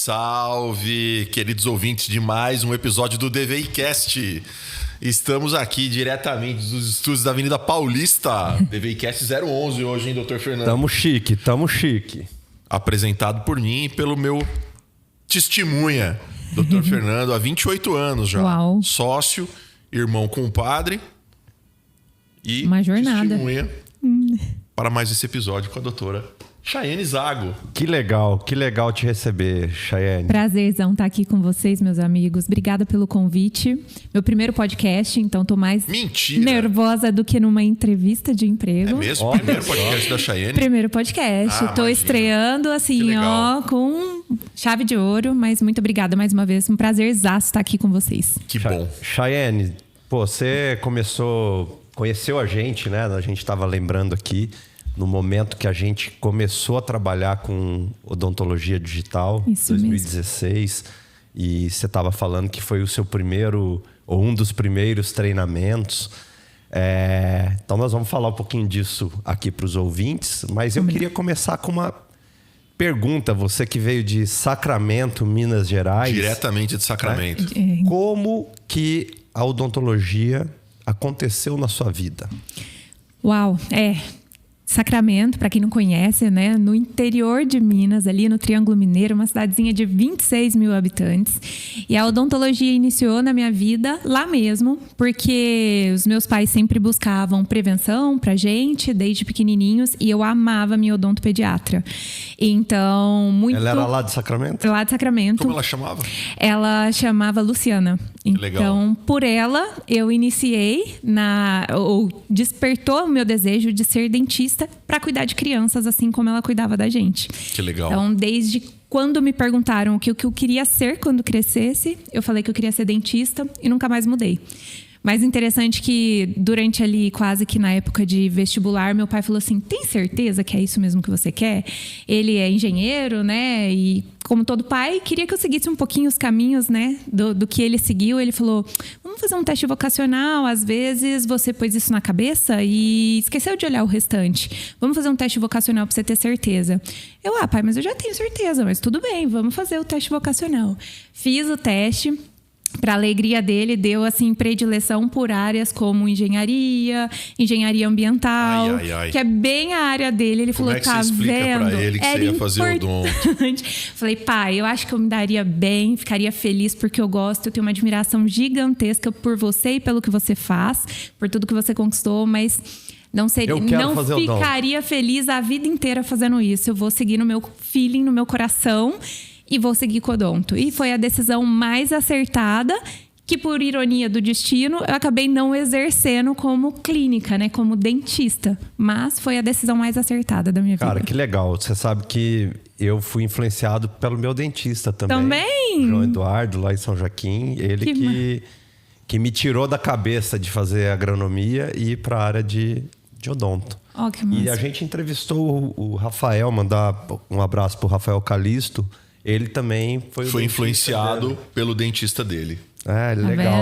Salve, queridos ouvintes de mais um episódio do DVIcast. Estamos aqui diretamente dos estúdios da Avenida Paulista. DVIcast 011 hoje, hein, Dr. Fernando? Tamo chique. Apresentado por mim e pelo meu testemunha, Dr. Fernando, há 28 anos já. Uau. Sócio, irmão compadre e uma jornada. Testemunha para mais esse episódio com a doutora Chayane Zago. Que legal te receber, Chayane. Prazerzão estar aqui com vocês, meus amigos. Obrigada pelo convite. Meu primeiro podcast, então tô mais nervosa do que numa entrevista de emprego. É mesmo? Primeiro podcast da Chayane? Primeiro podcast. Tô imagina. Estreando assim, ó, com chave de ouro. Mas muito obrigada mais uma vez. Um prazerzaço estar aqui com vocês. Que bom. Chayane, você conheceu a gente, né? A gente tava lembrando aqui. No momento que a gente começou a trabalhar com odontologia digital, em 2016, e você estava falando que foi o seu primeiro, ou um dos primeiros treinamentos. Então nós vamos falar um pouquinho disso aqui para os ouvintes, mas eu queria começar com uma pergunta. Você que veio de Sacramento, Minas Gerais. Diretamente de Sacramento. Né? Como que a odontologia aconteceu na sua vida? Uau, Sacramento, para quem não conhece, né, no interior de Minas, ali no Triângulo Mineiro, uma cidadezinha de 26 mil habitantes. E a odontologia iniciou na minha vida lá mesmo, porque os meus pais sempre buscavam prevenção pra gente, desde pequenininhos, e eu amava minha odontopediatra. Então, muito... Ela era lá de Sacramento? Lá de Sacramento. Como ela chamava? Ela chamava Luciana. Legal. Então, por ela, eu iniciei despertou o meu desejo de ser dentista para cuidar de crianças, assim como ela cuidava da gente. Que legal. Então, desde quando me perguntaram o que eu queria ser quando crescesse, eu falei que eu queria ser dentista e nunca mais mudei. Mas interessante que durante ali, quase que na época de vestibular, meu pai falou assim, tem certeza que é isso mesmo que você quer? Ele é engenheiro, né? E como todo pai, queria que eu seguisse um pouquinho os caminhos, né? Do que ele seguiu. Ele falou, vamos fazer um teste vocacional. Às vezes você pôs isso na cabeça e esqueceu de olhar o restante. Vamos fazer um teste vocacional para você ter certeza. Eu, pai, mas eu já tenho certeza. Mas tudo bem, vamos fazer o teste vocacional. Fiz o teste. Para alegria dele, deu assim predileção por áreas como engenharia ambiental, que é bem a área dele. Ele falou, que você explica pra ele que você ia fazer odonto? Falei, pai, eu acho que eu me daria bem, ficaria feliz porque eu gosto, eu tenho uma admiração gigantesca por você e pelo que você faz, por tudo que você conquistou, mas não ficaria feliz a vida inteira fazendo isso. Eu vou seguir no meu feeling, no meu coração. E vou seguir com o odonto. E foi a decisão mais acertada, que por ironia do destino, eu acabei não exercendo como clínica, né? Como dentista. Mas foi a decisão mais acertada da minha vida. Cara, que legal. Você sabe que eu fui influenciado pelo meu dentista também. Também? João Eduardo, lá em São Joaquim. Ele que me tirou da cabeça de fazer agronomia e ir para a área de odonto. Que massa. E a gente entrevistou o Rafael, mandar um abraço pro Rafael Calisto. Ele também foi influenciado pelo dentista dele. Legal.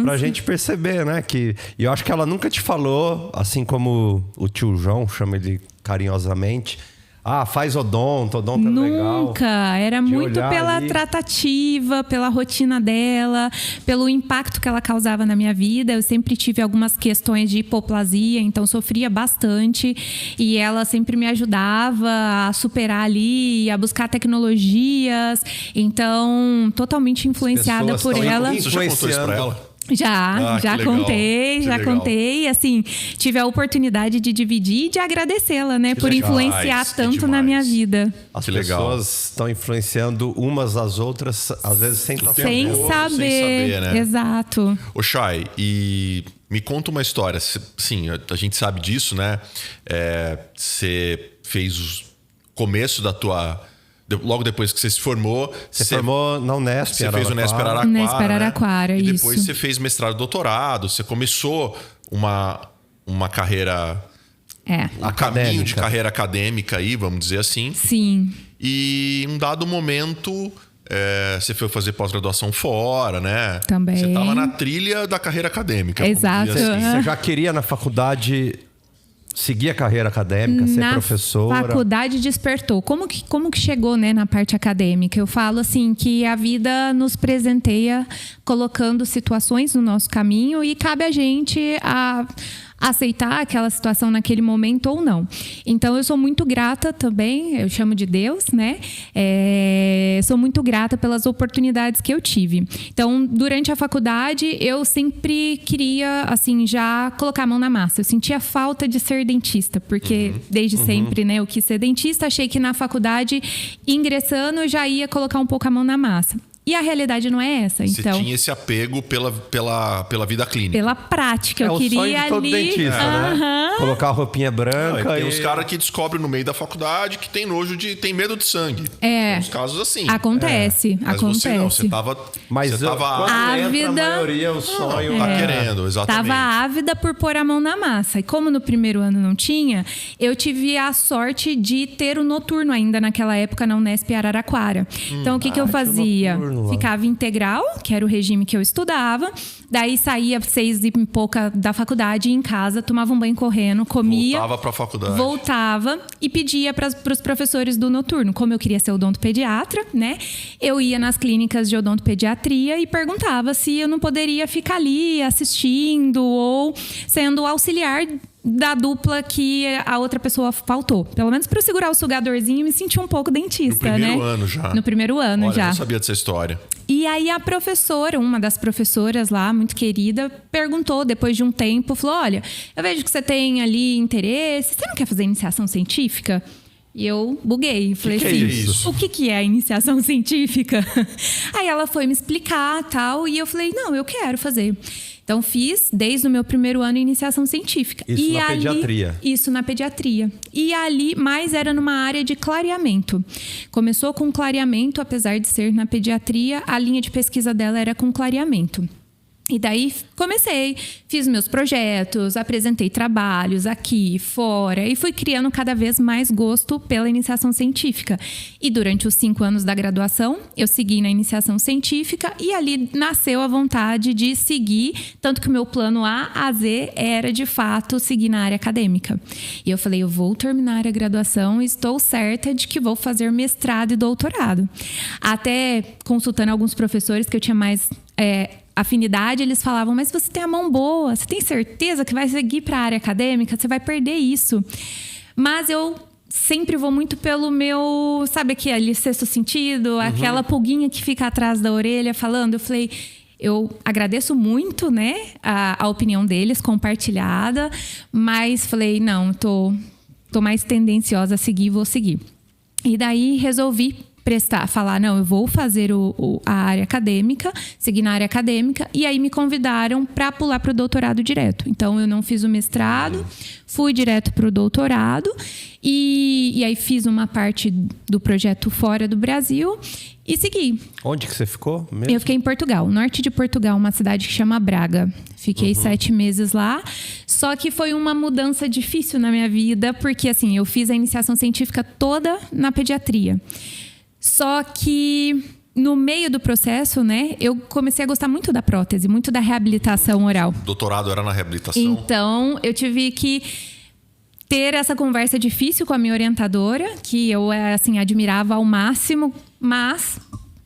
Pra gente perceber, né? E eu acho que ela nunca te falou, assim como o tio João chama ele carinhosamente. Faz odonto é legal. Nunca. Era muito pela tratativa, pela rotina dela, pelo impacto que ela causava na minha vida. Eu sempre tive algumas questões de hipoplasia, então sofria bastante. E ela sempre me ajudava a superar ali, a buscar tecnologias. Então, totalmente influenciada por ela. Você já contou isso pra ela? Já contei. E assim, tive a oportunidade de dividir e de agradecê-la, né? Por influenciar tanto na minha vida. As pessoas estão influenciando umas às outras, às vezes sem saber, né? Exato. Ô, Chay, e me conta uma história. Sim, a gente sabe disso, né? Você fez o começo da tua... Logo depois que você se formou... Você formou na Unesp. Você fez o Unesp Araraquara. Unesp Araraquara, né? isso. E depois você fez mestrado e doutorado. Você começou uma carreira... Um caminho de carreira acadêmica aí, vamos dizer assim. Sim. E em um dado momento... você foi fazer pós-graduação fora, né? Também. Você estava na trilha da carreira acadêmica. Exato. Assim. Você já queria na faculdade seguir a carreira acadêmica, ser professora? Na faculdade despertou. Como que chegou, né, na parte acadêmica? Eu falo assim que a vida nos presenteia colocando situações no nosso caminho e cabe a gente aceitar aquela situação naquele momento ou não. Então, eu sou muito grata também, eu chamo de Deus, né? Sou muito grata pelas oportunidades que eu tive. Então, durante a faculdade, eu sempre queria, assim, já colocar a mão na massa. Eu sentia falta de ser dentista, porque desde sempre, né, eu quis ser dentista. Achei que na faculdade, ingressando, eu já ia colocar um pouco a mão na massa. E a realidade não é essa. Você então, tinha esse apego pela vida clínica. Pela prática. Eu queria o sonho de todo ali... dentista, né? Colocar a roupinha branca. Tem uns caras que descobrem no meio da faculdade que tem medo de sangue. Tem uns casos assim. Acontece. Mas você não, você tava ávida. A maioria, o sonho... Tá querendo, exatamente. Tava ávida por pôr a mão na massa. E como no primeiro ano não tinha, eu tive a sorte de ter o noturno ainda naquela época na Unesp Araraquara. Então, o que eu fazia? Ficava integral, que era o regime que eu estudava. Daí saía 6h pouca da faculdade, ia em casa, tomava um banho correndo, comia. Voltava pra faculdade. Voltava e pedia para os professores do noturno. Como eu queria ser odontopediatra, né? Eu ia nas clínicas de odontopediatria e perguntava se eu não poderia ficar ali assistindo ou sendo auxiliar da dupla que a outra pessoa faltou. Pelo menos para eu segurar o sugadorzinho e me sentir um pouco dentista, né? No primeiro ano já. No primeiro ano. Olha, já. Eu não sabia dessa história. E aí a professora, uma das professoras lá, muito querida, perguntou depois de um tempo, falou, olha, eu vejo que você tem ali interesse, você não quer fazer iniciação científica? E eu buguei, falei assim, isso? O que é a iniciação científica? Aí ela foi me explicar tal, e eu falei, não, eu quero fazer. Então, fiz desde o meu primeiro ano iniciação científica. Isso na pediatria? Isso, na pediatria. E ali, mais era numa área de clareamento. Começou com clareamento, apesar de ser na pediatria, a linha de pesquisa dela era com clareamento. E daí comecei, fiz meus projetos, apresentei trabalhos aqui, fora, e fui criando cada vez mais gosto pela iniciação científica. E durante os 5 anos da graduação, eu segui na iniciação científica e ali nasceu a vontade de seguir, tanto que o meu plano A Z era, de fato, seguir na área acadêmica. E eu falei, eu vou terminar a graduação e estou certa de que vou fazer mestrado e doutorado. Até consultando alguns professores que eu tinha mais... afinidade, eles falavam, mas você tem a mão boa, você tem certeza que vai seguir para a área acadêmica? Você vai perder isso. Mas eu sempre vou muito pelo meu, sabe aquele sexto sentido, aquela pulguinha que fica atrás da orelha falando. Eu falei, eu agradeço muito, né, a opinião deles compartilhada, mas falei, não, tô mais tendenciosa a seguir, vou seguir. E daí resolvi falar, não, eu vou fazer a área acadêmica, seguir na área acadêmica, e aí me convidaram para pular para o doutorado direto. Então, eu não fiz o mestrado, fui direto para o doutorado, e aí fiz uma parte do projeto fora do Brasil e segui. Onde que você ficou mesmo? Eu fiquei em Portugal, norte de Portugal, uma cidade que chama Braga. Fiquei 7 meses lá, só que foi uma mudança difícil na minha vida, porque assim, eu fiz a iniciação científica toda na pediatria. Só que no meio do processo, né, eu comecei a gostar muito da prótese, muito da reabilitação oral. O doutorado era na reabilitação? Então, eu tive que ter essa conversa difícil com a minha orientadora, que eu, assim, admirava ao máximo, mas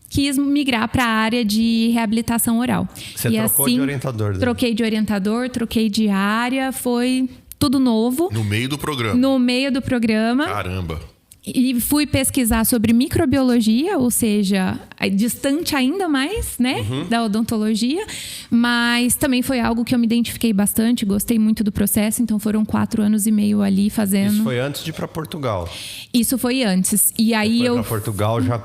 quis migrar para a área de reabilitação oral. Você trocou de orientador? Troquei de orientador, troquei de área, foi tudo novo. No meio do programa? No meio do programa. Caramba! E fui pesquisar sobre microbiologia, ou seja, distante ainda mais, né, da odontologia. Mas também foi algo que eu me identifiquei bastante, gostei muito do processo. Então foram 4 anos e meio ali fazendo... Isso foi antes de ir para Portugal? Isso foi antes. E aí para Portugal já...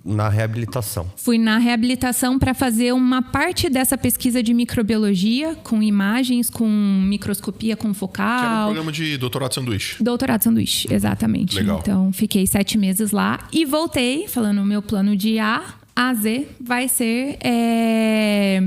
Na reabilitação. Fui na reabilitação para fazer uma parte dessa pesquisa de microbiologia, com imagens, com microscopia confocal. Que era um programa de doutorado sanduíche. Doutorado sanduíche, exatamente. Legal. Então, fiquei 7 meses lá e voltei, falando o meu plano de A Z vai ser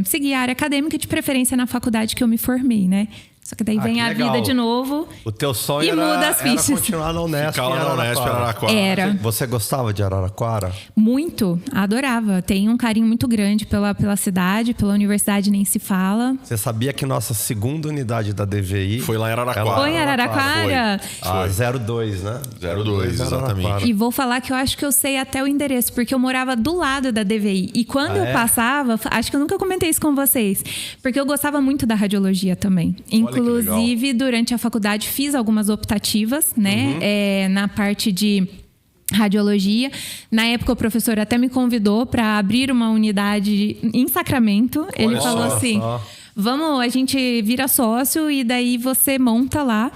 seguir a área acadêmica, de preferência na faculdade que eu me formei, né? Só que daí vem a vida de novo. O teu sonho e muda as fichas. era continuar na Unesp. Ficar lá na Unesp, Araraquara. Era. Você gostava de Araraquara? Muito, adorava. Tenho um carinho muito grande pela cidade, pela universidade nem se fala. Você sabia que nossa segunda unidade da DVI... Foi lá em Araraquara. Foi em Araraquara? Foi. 02, né? 02, exatamente. E vou falar que eu acho que eu sei até o endereço, porque eu morava do lado da DVI. E quando eu passava, acho que eu nunca comentei isso com vocês, porque eu gostava muito da radiologia também. Inclusive, durante a faculdade, fiz algumas optativas, né? Na parte de radiologia. Na época, o professor até me convidou para abrir uma unidade em Sacramento. Ele falou assim: vamos, a gente vira sócio e daí você monta lá.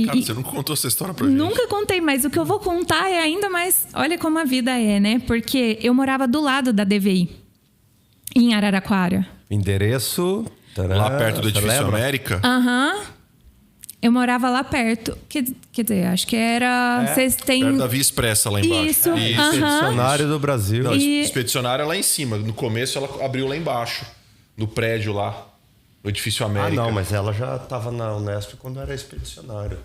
Cara, você nunca contou essa história pra gente? Nunca contei, mas o que eu vou contar é ainda mais... Olha como a vida é, né? Porque eu morava do lado da DVI, em Araraquara. Endereço... Lá perto do Edifício América? Eu morava lá perto. Quer dizer, acho que era... Vocês têm... Perto da Via Expressa, lá embaixo. Isso. Expedicionário do Brasil. Não, expedicionário é lá em cima. No começo, ela abriu lá embaixo. No prédio lá. No Edifício América. Não, mas ela já estava na Unesp quando era expedicionário.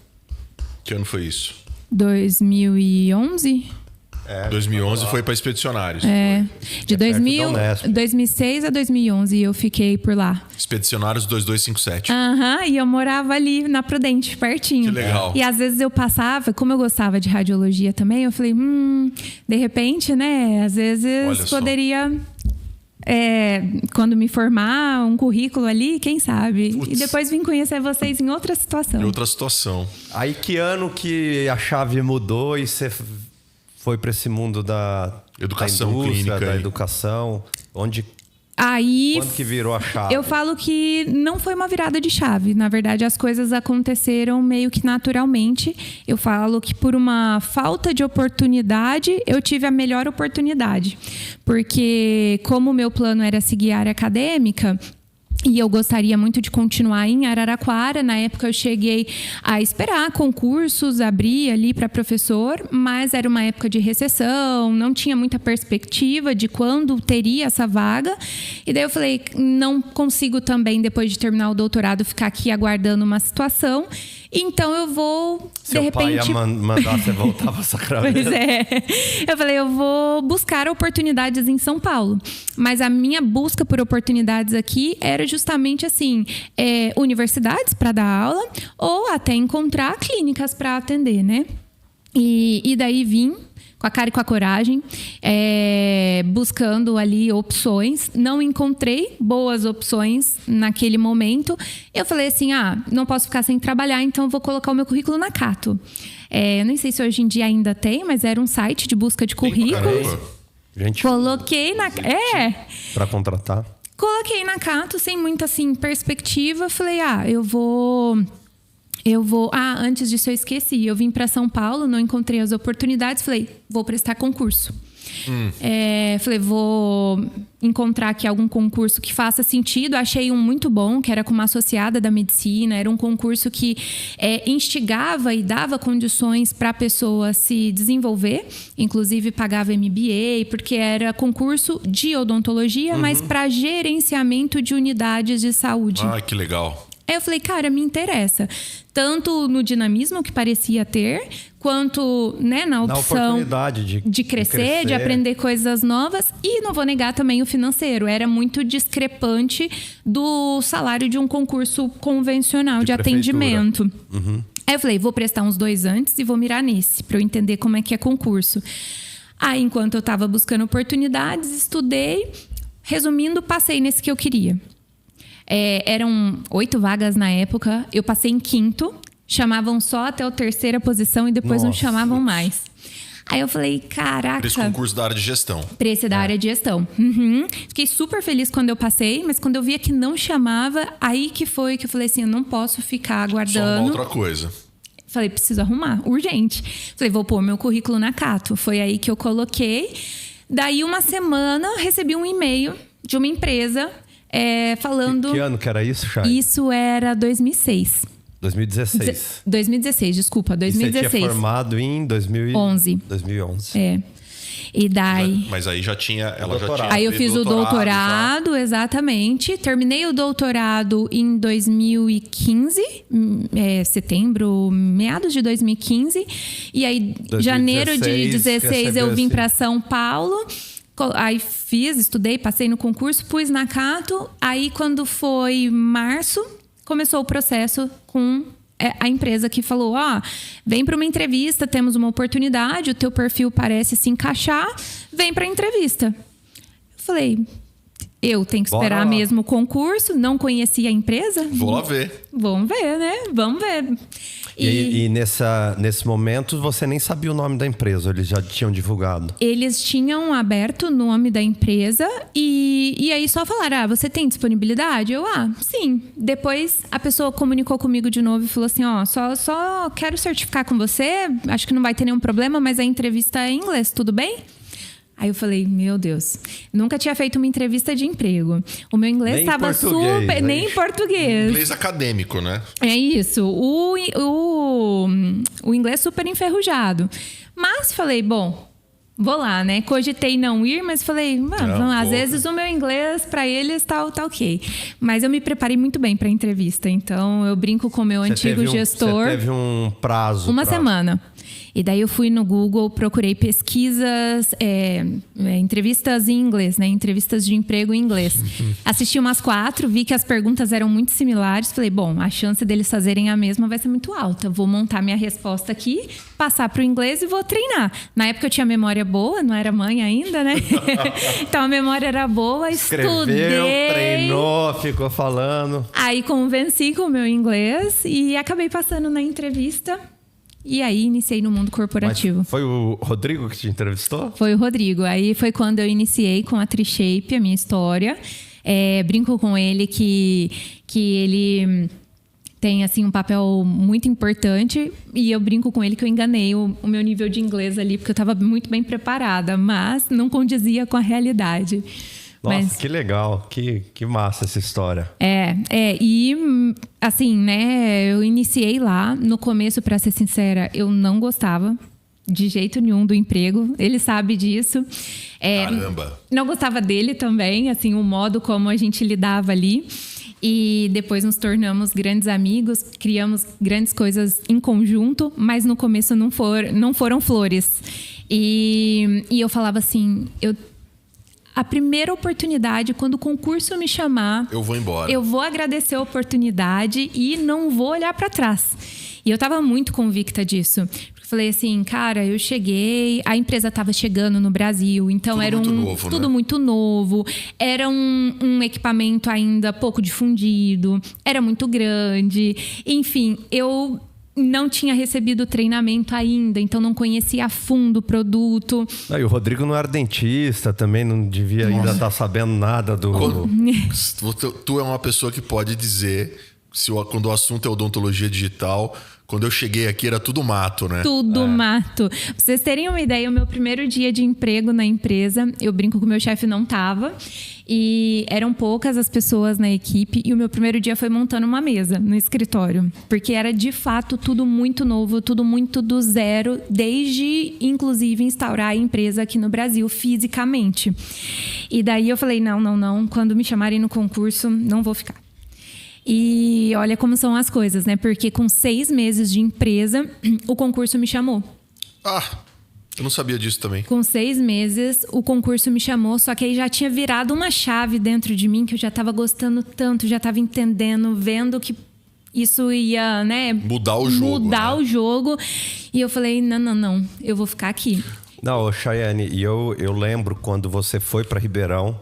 Que ano foi isso? 2011? 2011 foi para expedicionários. De 2006 a 2011 eu fiquei por lá. Expedicionários 2257. E eu morava ali na Prudente, pertinho. Que legal. E às vezes eu passava, como eu gostava de radiologia também, eu falei, de repente, né? Às vezes poderia... quando me formar, um currículo ali, quem sabe? E depois vim conhecer vocês em outra situação. Em outra situação. Aí que ano que a chave mudou e você foi para esse mundo da educação clínica, da educação? Quando que virou a chave? Eu falo que não foi uma virada de chave. Na verdade, as coisas aconteceram meio que naturalmente. Eu falo que por uma falta de oportunidade, eu tive a melhor oportunidade. Porque como o meu plano era seguir a área acadêmica... E eu gostaria muito de continuar em Araraquara. Na época eu cheguei a esperar concursos, abrir ali para professor, mas era uma época de recessão, não tinha muita perspectiva de quando teria essa vaga. E daí eu falei, não consigo também, depois de terminar o doutorado, ficar aqui aguardando uma situação. Então eu vou, Seu de repente... pai ia mandar você voltar para Sacramento. Pois é. Eu falei, eu vou buscar oportunidades em São Paulo. Mas a minha busca por oportunidades aqui era justamente assim, universidades para dar aula ou até encontrar clínicas para atender, né? E daí vim com a cara e com a coragem, buscando ali opções. Não encontrei boas opções naquele momento. Eu falei assim, não posso ficar sem trabalhar, então eu vou colocar o meu currículo na Cato. Eu nem sei se hoje em dia ainda tem, mas era um site de busca de currículos. Gente, coloquei na... para contratar. Coloquei na Cato sem muita assim, perspectiva. Falei, eu vou... antes disso eu esqueci. Eu vim para São Paulo, não encontrei as oportunidades. Falei, vou prestar concurso. Falei, vou encontrar aqui algum concurso que faça sentido. Achei um muito bom, que era com uma associada da medicina. Era um concurso que instigava e dava condições para a pessoa se desenvolver. Inclusive pagava MBA, porque era concurso de odontologia, mas para gerenciamento de unidades de saúde. Que legal. Aí eu falei, cara, me interessa. Tanto no dinamismo que parecia ter, quanto na opção de crescer, de aprender coisas novas. E não vou negar também o financeiro. Era muito discrepante do salário de um concurso convencional de atendimento. Aí eu falei, vou prestar uns 2 antes e vou mirar nesse, para eu entender como é que é concurso. Aí, enquanto eu estava buscando oportunidades, estudei. Resumindo, passei nesse que eu queria. Eram 8 vagas na época. Eu passei em 5º. Chamavam só até a 3ª posição e depois não chamavam mais. Aí eu falei, caraca... Para esse concurso da área de gestão. Para esse da área de gestão. Fiquei super feliz quando eu passei, mas quando eu via que não chamava, aí que foi que eu falei assim, eu não posso ficar aguardando. Só uma outra coisa. Falei, preciso arrumar, urgente. Falei, vou pôr meu currículo na Cato. Foi aí que eu coloquei. Daí, uma semana, recebi um e-mail de uma empresa... falando... Que ano que era isso, Chay? Isso era 2006. 2016. 2016, desculpa, 2016. E você tinha formado em 2011. 2011. E daí... Mas aí já tinha... Ela já Doutorado. tinha Aí eu fiz o doutorado, exatamente. Terminei o doutorado em 2015, setembro, meados de 2015. E aí, 2016, janeiro de 16, eu vim esse- para São Paulo. Aí estudei, passei no concurso, pus na Cato. Aí, quando foi março, começou o processo com a empresa que falou: vem para uma entrevista, temos uma oportunidade, o teu perfil parece se encaixar, vem para a entrevista. Eu falei, eu tenho que esperar Bora lá. mesmo o concurso, não conhecia a empresa. Vou lá ver. Vamos ver, né? Vamos ver. E nesse momento você nem sabia o nome da empresa, eles já tinham divulgado. Eles tinham aberto o nome da empresa e aí só falaram: você tem disponibilidade? Eu, sim. Depois a pessoa comunicou comigo de novo e falou assim: só quero certificar com você, acho que não vai ter nenhum problema, mas a entrevista é em inglês, tudo bem? Aí eu falei, meu Deus, nunca tinha feito uma entrevista de emprego. O meu inglês Nem em estava português, super... né? Nem em português. Inglês acadêmico, né? É isso. O inglês super enferrujado. Mas falei, bom, vou lá, né? Cogitei não ir, mas falei, às vezes o meu inglês para eles tá ok. Mas eu me preparei muito bem para a entrevista. Então eu brinco com o meu antigo gestor. Você teve um prazo. Uma semana. E daí eu fui no Google, procurei pesquisas, entrevistas em inglês, né? Entrevistas de emprego em inglês. Assisti umas 4, vi que as perguntas eram muito similares. Falei, bom, a chance deles fazerem a mesma vai ser muito alta. Vou montar minha resposta aqui, passar para o inglês e vou treinar. Na época eu tinha memória boa, não era mãe ainda, né? Então a memória era boa, Escreveu, estudei. treinou, ficou falando. Aí convenci com o meu inglês e acabei passando na entrevista. E aí iniciei no mundo corporativo. Mas foi o Rodrigo que te entrevistou? Foi o Rodrigo. Aí foi quando eu iniciei com a Trishape, a minha história. Brinco com ele que ele tem assim um papel muito importante. E eu brinco com ele que eu enganei o meu nível de inglês ali, porque eu estava muito bem preparada, mas não condizia com a realidade. Nossa, que legal, que massa essa história. E assim, né, eu iniciei lá, no começo, para ser sincera, eu não gostava de jeito nenhum do emprego, ele sabe disso. Caramba! Não gostava dele também, assim, o modo como a gente lidava ali. E depois nos tornamos grandes amigos, criamos grandes coisas em conjunto, mas no começo não foram flores. E eu falava assim, a primeira oportunidade, quando o concurso me chamar, Eu vou embora. eu vou agradecer a oportunidade e não vou olhar para trás. E eu estava muito convicta disso. Porque eu falei assim, cara, eu cheguei, a empresa estava chegando no Brasil, então Tudo era muito novo, tudo né? muito novo, era um equipamento ainda pouco difundido, era muito grande. Enfim, eu não tinha recebido treinamento ainda, então não conhecia a fundo o produto. E o Rodrigo não era dentista, também não devia ainda estar sabendo nada do... Tu é uma pessoa que pode dizer, quando o assunto é odontologia digital, quando eu cheguei aqui era tudo mato, né? Tudo mato. Pra vocês terem uma ideia, o meu primeiro dia de emprego na empresa, eu brinco que o meu chefe não tava. E eram poucas as pessoas na equipe. E o meu primeiro dia foi montando uma mesa no escritório. Porque era, de fato, tudo muito novo, tudo muito do zero. Desde, inclusive, instaurar a empresa aqui no Brasil, fisicamente. E daí eu falei, não. Quando me chamarem no concurso, não vou ficar. E olha como são as coisas, né? Porque com 6 meses de empresa, o concurso me chamou. Eu não sabia disso também. Com 6 meses, o concurso me chamou, só que aí já tinha virado uma chave dentro de mim, que eu já estava gostando tanto, já estava entendendo, vendo que isso ia, né? Mudar o jogo. Mudar né? o jogo. E eu falei, não, eu vou ficar aqui. Não, Chayane, e eu lembro quando você foi para Ribeirão,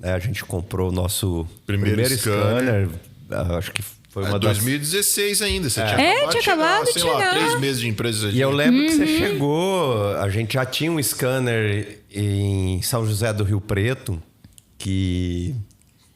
né, a gente comprou o nosso primeiro scanner. Acho que foi uma 2016 ainda. Você tinha tinha acabado de sei lá, chegar. 3 meses de empresa. E eu lembro que você chegou, a gente já tinha um scanner em São José do Rio Preto, que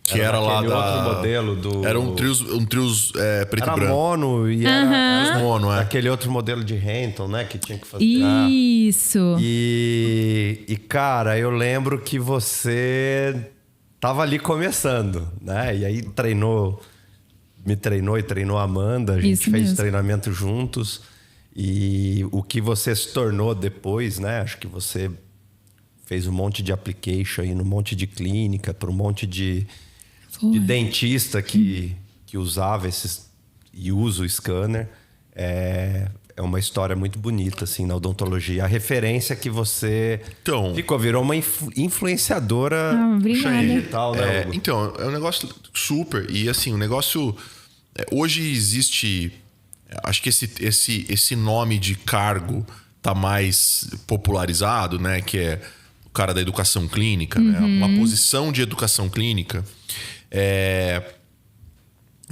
era lá aquele da... outro modelo do... Era um trios preto era e branco. mono e era Os mono, aquele outro modelo de Renton, né, que tinha que fazer. Isso. E cara, eu lembro que você tava ali começando, né? E aí me treinou e treinou a Amanda, a gente Isso fez mesmo. treinamento juntos. E o que você se tornou depois, né? Acho que você fez um monte de application aí, um monte de clínica, para um monte de dentista que usava e usa o scanner. É uma história muito bonita, assim, na odontologia. A referência que você virou uma influenciadora digital, né, Hugo? Então, é um negócio super. E, assim, o negócio... Hoje existe... Acho que esse nome de cargo tá mais popularizado, né? Que é o cara da educação clínica, né? Uma posição de educação clínica.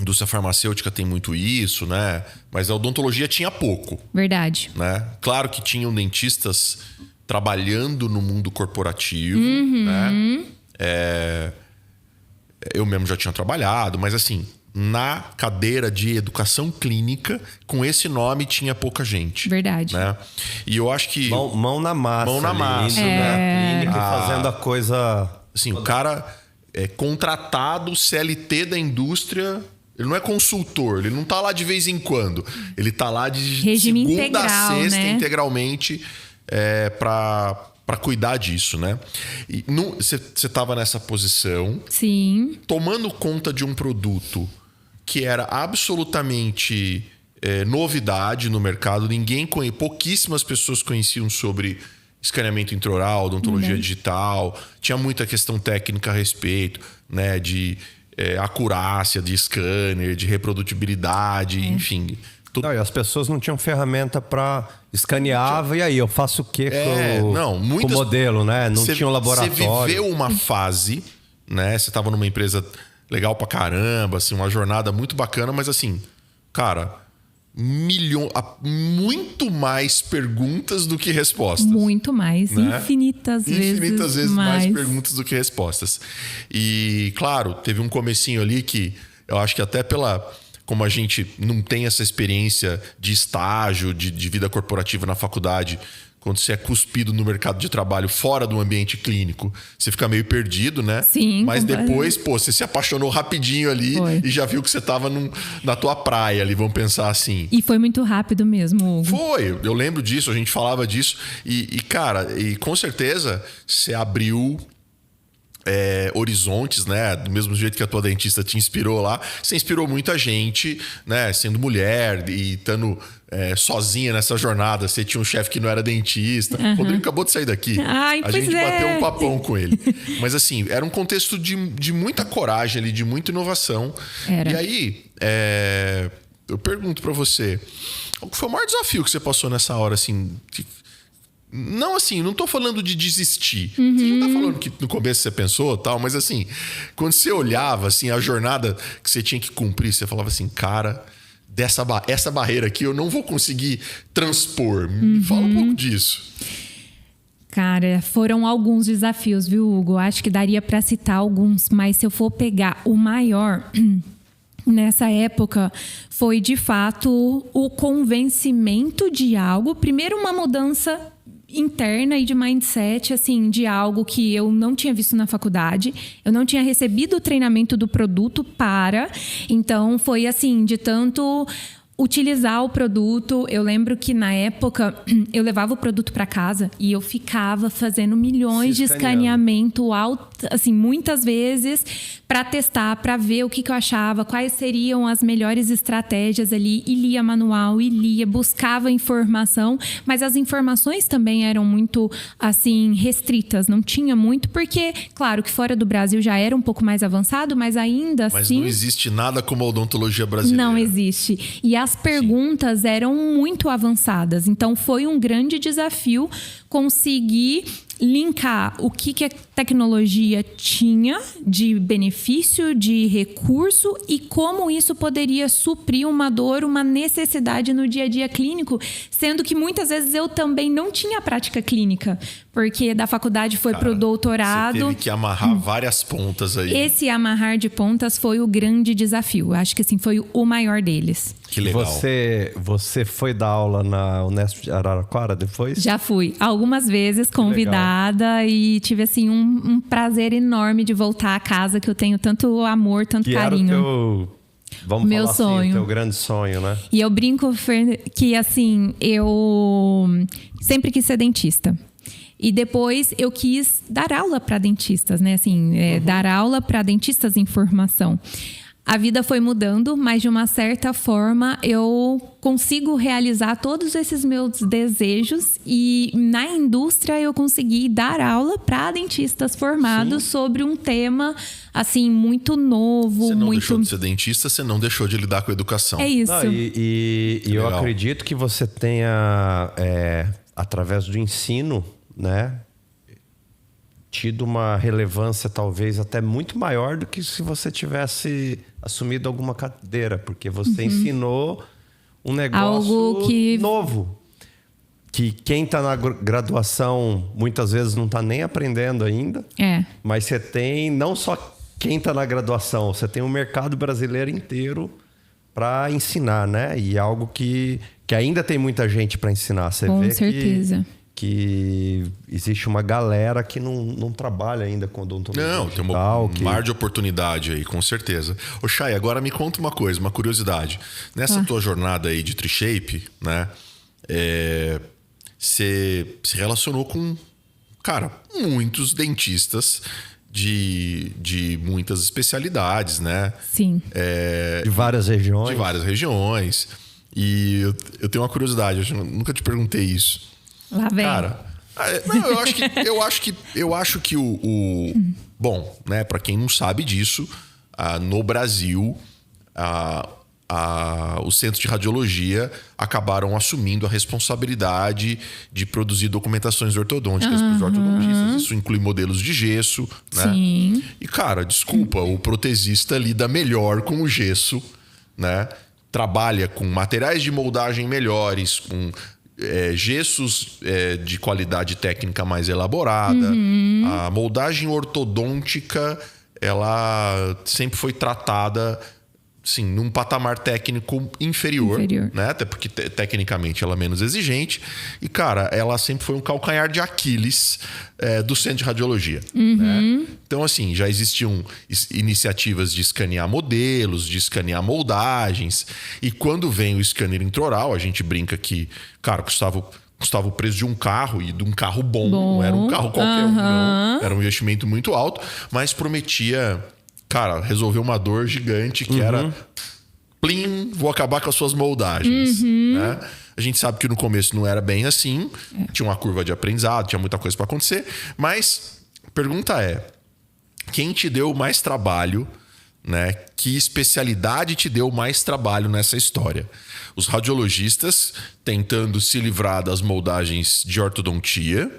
Indústria farmacêutica tem muito isso, né? Mas a odontologia tinha pouco. Verdade. Né? Claro que tinham dentistas trabalhando no mundo corporativo, né? Eu mesmo já tinha trabalhado, mas assim... Na cadeira de educação clínica, com esse nome, tinha pouca gente. Verdade. Né? E eu acho que... Mão na massa. Mão na massa. Né? Clínica fazendo a coisa... Assim, o cara é contratado CLT da indústria... Ele não é consultor, ele não tá lá de vez em quando. Ele tá lá de regime segunda integral, a sexta, né? integralmente, para cuidar disso, né? E você tava nessa posição... Sim. Tomando conta de um produto... que era absolutamente novidade no mercado. Pouquíssimas pessoas conheciam sobre escaneamento intraoral, odontologia digital. Tinha muita questão técnica a respeito, né? De acurácia de scanner, de reprodutibilidade, enfim. Não, e as pessoas não tinham ferramenta para escaneava e aí eu faço o quê com o modelo, né? Não tinha um laboratório. Você viveu uma fase, né? Você estava numa empresa legal pra caramba, assim, uma jornada muito bacana, mas assim, cara, muito mais perguntas do que respostas. Muito mais, né? Infinitas vezes mais perguntas do que respostas. E, claro, teve um comecinho ali que eu acho que até como a gente não tem essa experiência de estágio, de vida corporativa na faculdade, quando você é cuspido no mercado de trabalho fora do ambiente clínico, você fica meio perdido, né? Sim. Mas depois, você se apaixonou rapidinho ali e já viu que você estava na tua praia ali, vamos pensar assim. E foi muito rápido mesmo, Hugo. Foi, eu lembro disso, a gente falava disso. Cara, com certeza você abriu... horizontes, né? Do mesmo jeito que a tua dentista te inspirou lá, você inspirou muita gente, né? Sendo mulher e estando sozinha nessa jornada. Você tinha um chefe que não era dentista. O Rodrigo acabou de sair daqui. A gente bateu um papão com ele. Mas assim, era um contexto de muita coragem ali, de muita inovação. Era. E aí, eu pergunto pra você, qual foi o maior desafio que você passou nessa hora, assim... Não, assim, não tô falando de desistir. Você não tá falando que no começo você pensou tal, mas assim, quando você olhava assim, a jornada que você tinha que cumprir, você falava assim, cara, essa barreira aqui eu não vou conseguir transpor. Me fala um pouco disso. Cara, foram alguns desafios, viu, Hugo? Acho que daria para citar alguns, mas se eu for pegar o maior... Nessa época, foi de fato o convencimento de algo. Primeiro, uma mudança interna e de mindset, assim, de algo que eu não tinha visto na faculdade. Eu não tinha recebido o treinamento do produto Então, foi assim, de tanto... utilizar o produto. Eu lembro que na época eu levava o produto para casa e eu ficava fazendo milhões de escaneamento assim, muitas vezes para testar, para ver o que eu achava, quais seriam as melhores estratégias ali, e lia manual, buscava informação, mas as informações também eram muito assim restritas, não tinha muito, porque claro que fora do Brasil já era um pouco mais avançado, mas ainda assim... Mas não existe nada como a odontologia brasileira. Não existe. E as perguntas eram muito avançadas. Então, foi um grande desafio conseguir linkar o que a tecnologia tinha de benefício, de recurso e como isso poderia suprir uma dor, uma necessidade no dia a dia clínico, sendo que muitas vezes eu também não tinha prática clínica, porque da faculdade foi para o doutorado. Você teve que amarrar várias pontas aí. Esse amarrar de pontas foi o grande desafio. Acho que assim, foi o maior deles. Que legal. Você foi dar aula na Unesp de Araraquara depois? Já fui. Algumas vezes convidada e tive assim um prazer enorme de voltar à casa que eu tenho tanto amor, tanto carinho. Era o teu, meu sonho. Assim, o teu grande sonho, né? E eu brinco que assim, eu sempre quis ser dentista. E depois eu quis dar aula para dentistas, né? Assim, dar aula para dentistas em formação. A vida foi mudando, mas de uma certa forma eu consigo realizar todos esses meus desejos e na indústria eu consegui dar aula para dentistas formados sobre um tema assim muito novo. Você não muito... deixou de ser dentista, você não deixou de lidar com a educação. É isso. E eu acredito que você tenha, através do ensino, né, tido uma relevância talvez até muito maior do que se você tivesse assumido alguma cadeira, porque você ensinou um negócio novo. Que quem está na graduação muitas vezes não está nem aprendendo ainda. Mas você tem não só quem está na graduação, você tem um mercado brasileiro inteiro para ensinar, né? E algo que ainda tem muita gente para ensinar. Você Com vê certeza. Que existe uma galera que não trabalha ainda com odontologia. Não, tem um mar de oportunidade aí, com certeza. Ô, Chay, agora me conta uma coisa, uma curiosidade. Nessa tua jornada aí de Tri-Shape, né? Você se relacionou com, cara, muitos dentistas de muitas especialidades, né? Sim. De várias regiões. De várias regiões. E eu tenho uma curiosidade, eu nunca te perguntei isso. Lá vem. Cara, não, eu acho que bom, né, para quem não sabe disso, no Brasil, os centros de radiologia acabaram assumindo a responsabilidade de produzir documentações ortodônticas para os ortodontistas. Isso inclui modelos de gesso, né? Sim. E, cara, desculpa, o protesista lida melhor com o gesso, né? Trabalha com materiais de moldagem melhores, com gessos de qualidade técnica mais elaborada. A moldagem ortodôntica, ela sempre foi tratada assim, num patamar técnico inferior. Né? Até porque tecnicamente ela é menos exigente. E, cara, ela sempre foi um calcanhar de Aquiles do centro de radiologia. Né? Então, assim, já existiam iniciativas de escanear modelos, de escanear moldagens. E quando vem o scanner intraoral, a gente brinca que, cara, custava o preço de um carro e de um carro bom. Não era um carro qualquer um, não. Era um investimento muito alto, mas prometia, cara, resolver uma dor gigante que era plim, vou acabar com as suas moldagens. Né? A gente sabe que no começo não era bem assim, tinha uma curva de aprendizado, tinha muita coisa para acontecer, mas a pergunta é, quem te deu mais trabalho, né? Que especialidade te deu mais trabalho nessa história? Os radiologistas tentando se livrar das moldagens de ortodontia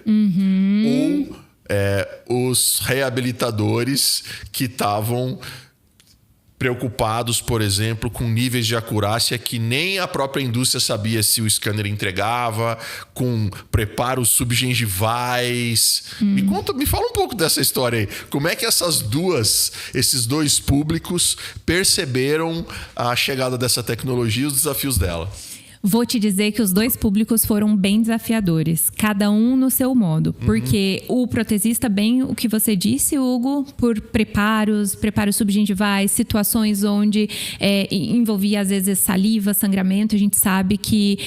ou os reabilitadores que estavam preocupados, por exemplo, com níveis de acurácia que nem a própria indústria sabia se o scanner entregava, com preparos subgengivais. Me fala um pouco dessa história aí. Como é que esses dois públicos perceberam a chegada dessa tecnologia e os desafios dela? Vou te dizer que os dois públicos foram bem desafiadores, cada um no seu modo. Porque o protesista, bem o que você disse, Hugo, por preparos subgengivais, situações onde envolvia, às vezes, saliva, sangramento. A gente sabe que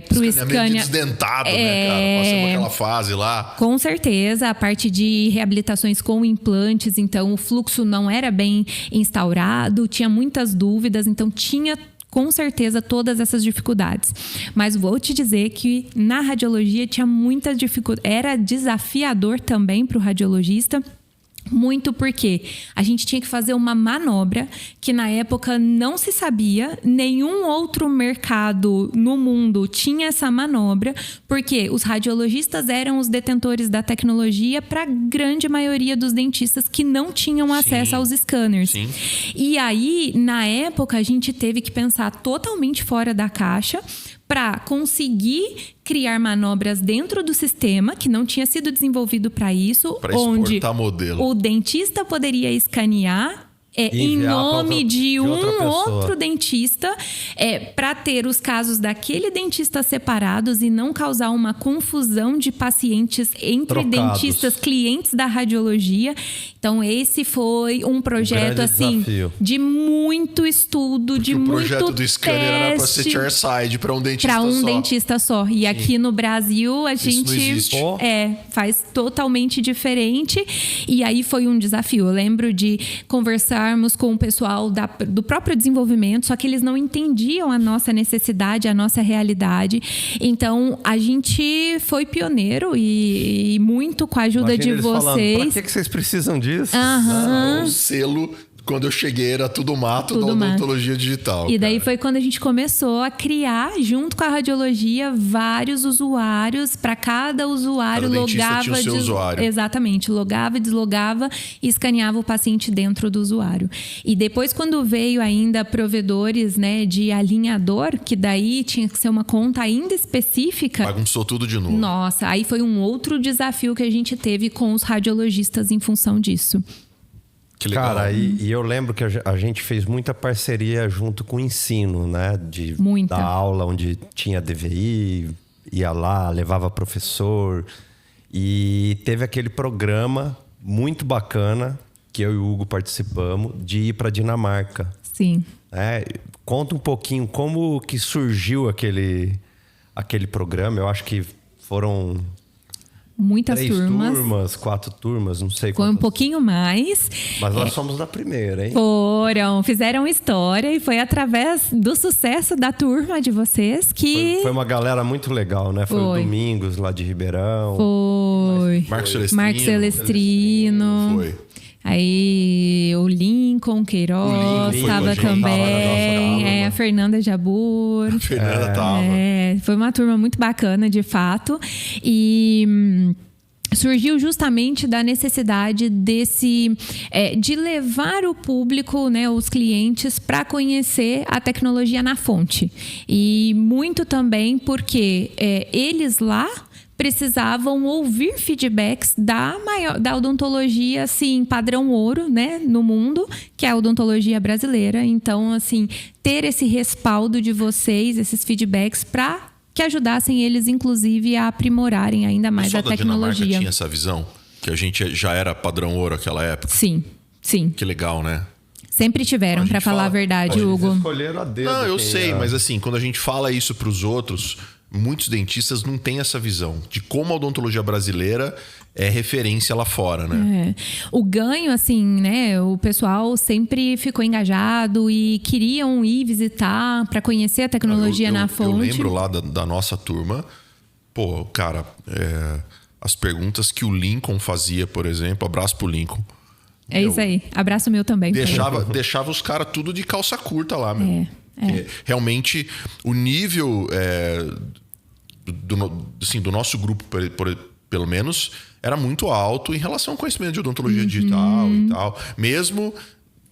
pro Scania... desdentado, né, cara? Passamos aquela fase lá. Com certeza, a parte de reabilitações com implantes, então o fluxo não era bem instaurado, tinha muitas dúvidas, então tinha... com certeza todas essas dificuldades. Mas vou te dizer que na radiologia tinha muita dificuldade. Era desafiador também para o radiologista. Muito porque a gente tinha que fazer uma manobra que na época não se sabia, nenhum outro mercado no mundo tinha essa manobra, porque os radiologistas eram os detentores da tecnologia para a grande maioria dos dentistas que não tinham acesso aos scanners. Sim. E aí, na época, a gente teve que pensar totalmente fora da caixa para conseguir criar manobras dentro do sistema que não tinha sido desenvolvido para isso, para onde exportar modelo. O dentista poderia escanear em nome de um outra outro dentista, para ter os casos daquele dentista separados e não causar uma confusão de pacientes entre dentistas, clientes da radiologia. Então, esse foi um projeto assim de muito estudo, de muito teste. O projeto do scanner era para ser chairside, para um dentista só. Para um dentista só. E aqui no Brasil, a gente faz totalmente diferente. E aí foi um desafio. Eu lembro de conversarmos com o pessoal do próprio desenvolvimento, só que eles não entendiam a nossa necessidade, a nossa realidade. Então, a gente foi pioneiro e muito com a ajuda de vocês. Para que vocês precisam disso? O selo, quando eu cheguei, era tudo mato da odontologia digital. E daí foi quando a gente começou a criar, junto com a radiologia, vários usuários. Para cada usuário, logava. Tinha o seu usuário. Exatamente. Logava, deslogava e escaneava o paciente dentro do usuário. E depois, quando veio ainda provedores, né, de alinhador, que daí tinha que ser uma conta ainda específica. Bagunçou tudo de novo. Nossa, aí foi um outro desafio que a gente teve com os radiologistas em função disso. Que legal. Cara, e eu lembro que a gente fez muita parceria junto com o ensino, né? Da aula onde tinha DVI, ia lá, levava professor. E teve aquele programa muito bacana que eu e o Hugo participamos de ir para Dinamarca. Sim. Conta um pouquinho como que surgiu aquele programa. Eu acho que foram... Muitas 3 turmas, 4 turmas, não sei quantas. Foi um pouquinho mais. Mas nós somos da primeira, hein? Fizeram história e foi através do sucesso da turma de vocês que... Foi uma galera muito legal, né? Foi o Domingos, lá de Ribeirão. Foi. Marcos Celestrino. Foi. Aí o Lincoln Queiroz estava também. A Fernanda Jabur. A Fernanda estava. Foi uma turma muito bacana, de fato. E surgiu justamente da necessidade de levar o público, né, os clientes, para conhecer a tecnologia na fonte. E muito também porque eles lá precisavam ouvir feedbacks da odontologia, assim, padrão ouro, né, no mundo, que é a odontologia brasileira. Então, assim, ter esse respaldo de vocês, esses feedbacks, para que ajudassem eles, inclusive, a aprimorarem ainda mais a tecnologia. O Dinamarca tinha essa visão? Que a gente já era padrão ouro naquela época? Sim. Que legal, né? Sempre tiveram, para falar a verdade, Hugo. Eles escolheram a dedo. Não, eu sei, mas assim, quando a gente fala isso para os outros, muitos dentistas não têm essa visão de como a odontologia brasileira é referência lá fora, né? O ganho, assim, né? O pessoal sempre ficou engajado e queriam ir visitar para conhecer a tecnologia na fonte. Eu lembro lá da nossa turma, cara, as perguntas que o Lincoln fazia, por exemplo, abraço pro Lincoln. Isso aí, abraço meu também. Deixava os caras tudo de calça curta lá, meu. Realmente, o nível do nosso grupo, pelo menos, era muito alto em relação ao conhecimento de odontologia digital e tal. Mesmo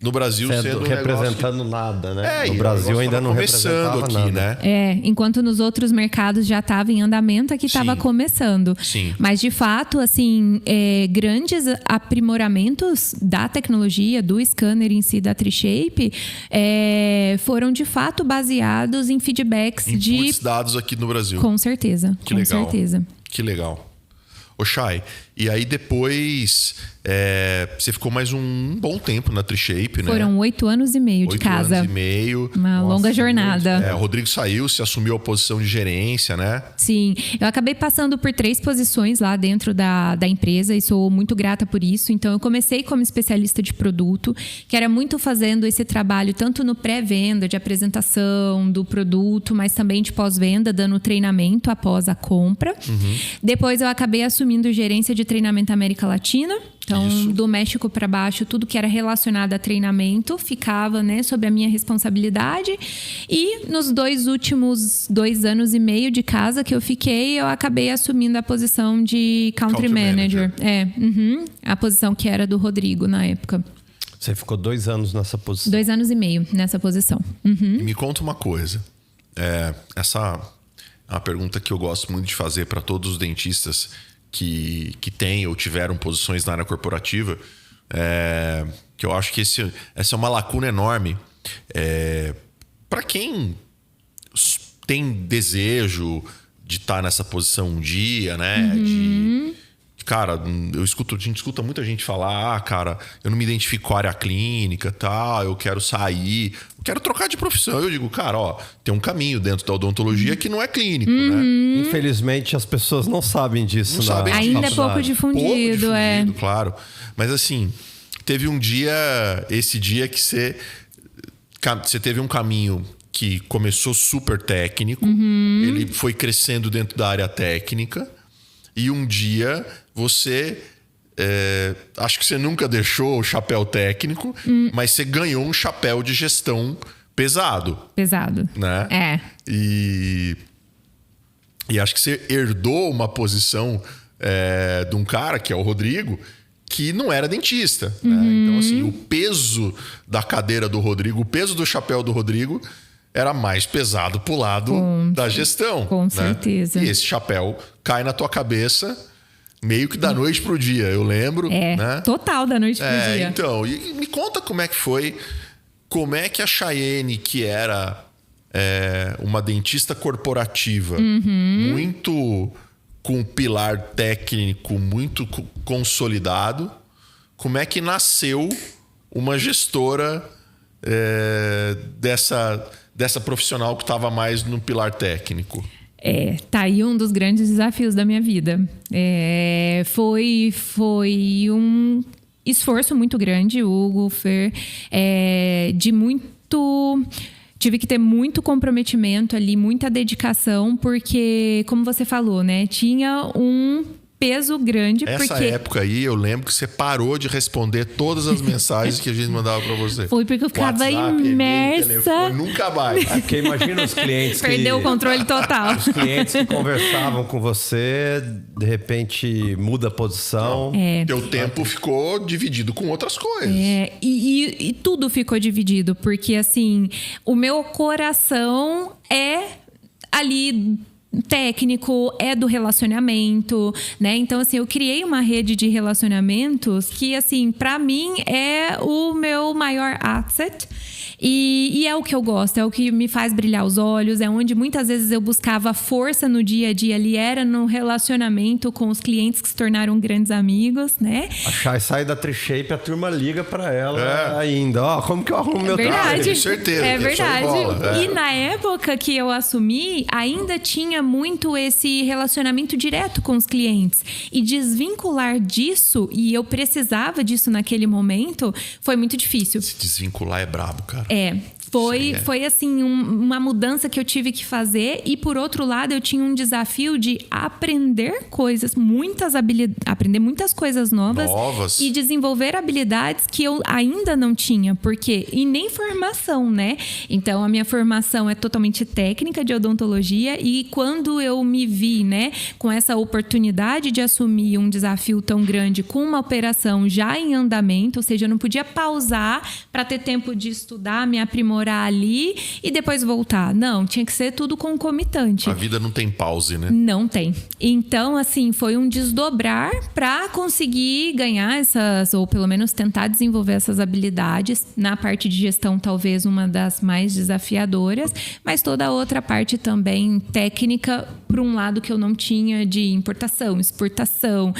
no Brasil sendo representando nada, né? No Brasil ainda não começando aqui, nada. né? Enquanto nos outros mercados já estava em andamento, aqui estava começando. Sim. Mas, de fato, assim, grandes aprimoramentos da tecnologia, do scanner em si, da Trishape, foram, de fato, baseados em feedbacks Inputs dados aqui no Brasil. Com certeza. Que legal. Que legal. Ô, Chay, e aí depois você ficou mais um bom tempo na Trishape, né? Foram 8 anos e meio de casa. 8 anos e meio. Uma longa jornada. O Rodrigo saiu, se assumiu a posição de gerência, né? Sim. Eu acabei passando por 3 posições lá dentro da empresa e sou muito grata por isso. Então, eu comecei como especialista de produto, que era muito fazendo esse trabalho tanto no pré-venda, de apresentação do produto, mas também de pós-venda, dando treinamento após a compra. Depois, eu acabei assumindo gerência de treinamento América Latina. Então, do México para baixo, tudo que era relacionado a treinamento ficava, né, sob a minha responsabilidade. E nos últimos 2 anos e meio de casa que eu fiquei, eu acabei assumindo a posição de Country Manager. A posição que era do Rodrigo na época. Você ficou 2 anos nessa posição? 2 anos e meio nessa posição. E me conta uma coisa. Essa é uma pergunta que eu gosto muito de fazer para todos os dentistas que têm ou tiveram posições na área corporativa. que eu acho que essa é uma lacuna enorme. Para quem tem desejo de estar nessa posição um dia, né? Cara, a gente escuta muita gente falar, cara, eu não me identifico com a área clínica, tal, eu quero sair, eu quero trocar de profissão. Eu digo, cara, ó, tem um caminho dentro da odontologia que não é clínico, né? Infelizmente, as pessoas não sabem disso. Não sabem disso. Ainda é pouco difundido, claro. Mas assim, teve um dia, esse dia que você teve um caminho que começou super técnico, ele foi crescendo dentro da área técnica, e um dia você... acho que você nunca deixou o chapéu técnico, mas você ganhou um chapéu de gestão pesado. Pesado. Né? E acho que você herdou uma posição de um cara, que é o Rodrigo, que não era dentista. Né? Então, assim, o peso da cadeira do Rodrigo, o peso do chapéu do Rodrigo era mais pesado pro lado da gestão. Com certeza. E esse chapéu cai na tua cabeça meio que da noite pro dia, eu lembro. Né? Total da noite pro dia. Então, e me conta como é que foi, como é que a Chayenne, que era uma dentista corporativa, muito com um pilar técnico muito consolidado, como é que nasceu uma gestora dessa profissional que estava mais no pilar técnico? Tá aí um dos grandes desafios da minha vida. Foi um esforço muito grande, Hugo, Fer, tive que ter muito comprometimento ali, muita dedicação, porque, como você falou, né, tinha um peso grande. Essa época aí, eu lembro que você parou de responder todas as mensagens que a gente mandava pra você. Foi porque eu ficava imersa. Telefone, nunca mais. Porque imagina os clientes Perdeu o controle total. Os clientes que conversavam com você, de repente muda a posição. Teu tempo ficou dividido com outras coisas. E tudo ficou dividido, porque assim, o meu coração é ali técnico, é do relacionamento, né? Então, assim, eu criei uma rede de relacionamentos que, assim, para mim é o meu maior asset. E é o que eu gosto, é o que me faz brilhar os olhos, é onde muitas vezes eu buscava força no dia a dia ali, era no relacionamento com os clientes que se tornaram grandes amigos, né? A Chay sai da Trishape, a turma liga pra ela ainda. Ó, como que eu arrumo meu trabalho? Tenho certeza. É verdade. E na época que eu assumi, ainda tinha muito esse relacionamento direto com os clientes. E desvincular disso, e eu precisava disso naquele momento, foi muito difícil. Se desvincular é brabo, cara. Foi assim, uma mudança que eu tive que fazer. E por outro lado, eu tinha um desafio de aprender coisas, aprender muitas coisas novas. E desenvolver habilidades que eu ainda não tinha. Porque, e nem formação, né? Então, a minha formação é totalmente técnica de odontologia. E quando eu me vi, né, com essa oportunidade de assumir um desafio tão grande com uma operação já em andamento, ou seja, eu não podia pausar para ter tempo de estudar, me aprimorar ali e depois voltar. Não, tinha que ser tudo concomitante. A vida não tem pause, né? Não tem. Então, assim, foi um desdobrar para conseguir ganhar essas, ou pelo menos tentar desenvolver essas habilidades. Na parte de gestão, talvez uma das mais desafiadoras, mas toda a outra parte também técnica, por um lado que eu não tinha, de importação, exportação,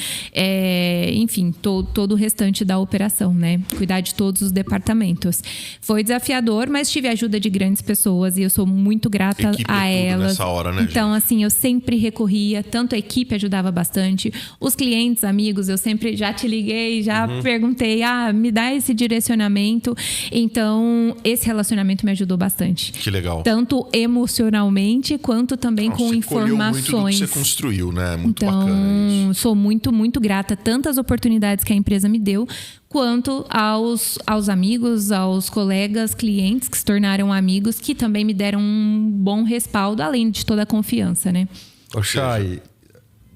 enfim, todo o restante da operação, né? Cuidar de todos os departamentos. Foi desafiador, mas tive a ajuda de grandes pessoas e eu sou muito grata a elas. Nessa hora, né, então, assim, eu sempre recorria, tanto a equipe ajudava bastante, os clientes, amigos, eu sempre já te liguei, já perguntei, me dá esse direcionamento. Então, esse relacionamento me ajudou bastante. Que legal. Tanto emocionalmente, quanto também com informações. Muito do que você construiu, né? Muito então, bacana isso. Sou muito, muito grata a tantas oportunidades que a empresa me deu, quanto aos amigos, aos colegas, clientes que se tornaram amigos, que também me deram um bom respaldo, além de toda a confiança, né? Ô, Chay,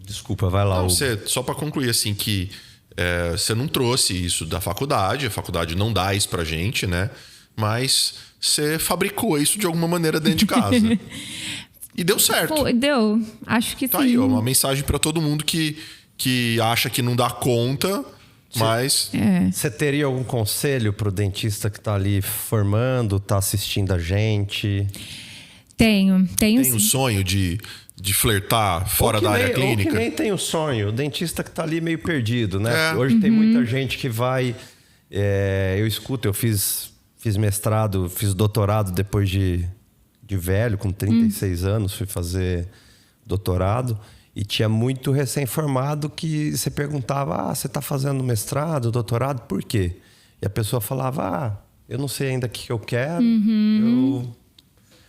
desculpa, vai lá. Só para concluir, assim, que você não trouxe isso da faculdade, a faculdade não dá isso pra gente, né? Mas você fabricou isso de alguma maneira dentro de casa. E deu certo. Deu, acho que tá sim. Aí, uma mensagem para todo mundo que acha que não dá conta. Mas... Você teria algum conselho para o dentista que está ali formando, está assistindo a gente? Tenho Tem sim. um sonho de flertar fora da área clínica? Ou que nem tem o sonho. O dentista que está ali meio perdido, né? É. Hoje tem muita gente que vai... eu escuto, eu fiz mestrado, fiz doutorado depois de velho, com 36 anos, fui fazer doutorado. E tinha muito recém-formado que você perguntava, você está fazendo mestrado, doutorado, por quê? E a pessoa falava, eu não sei ainda o que eu quero, eu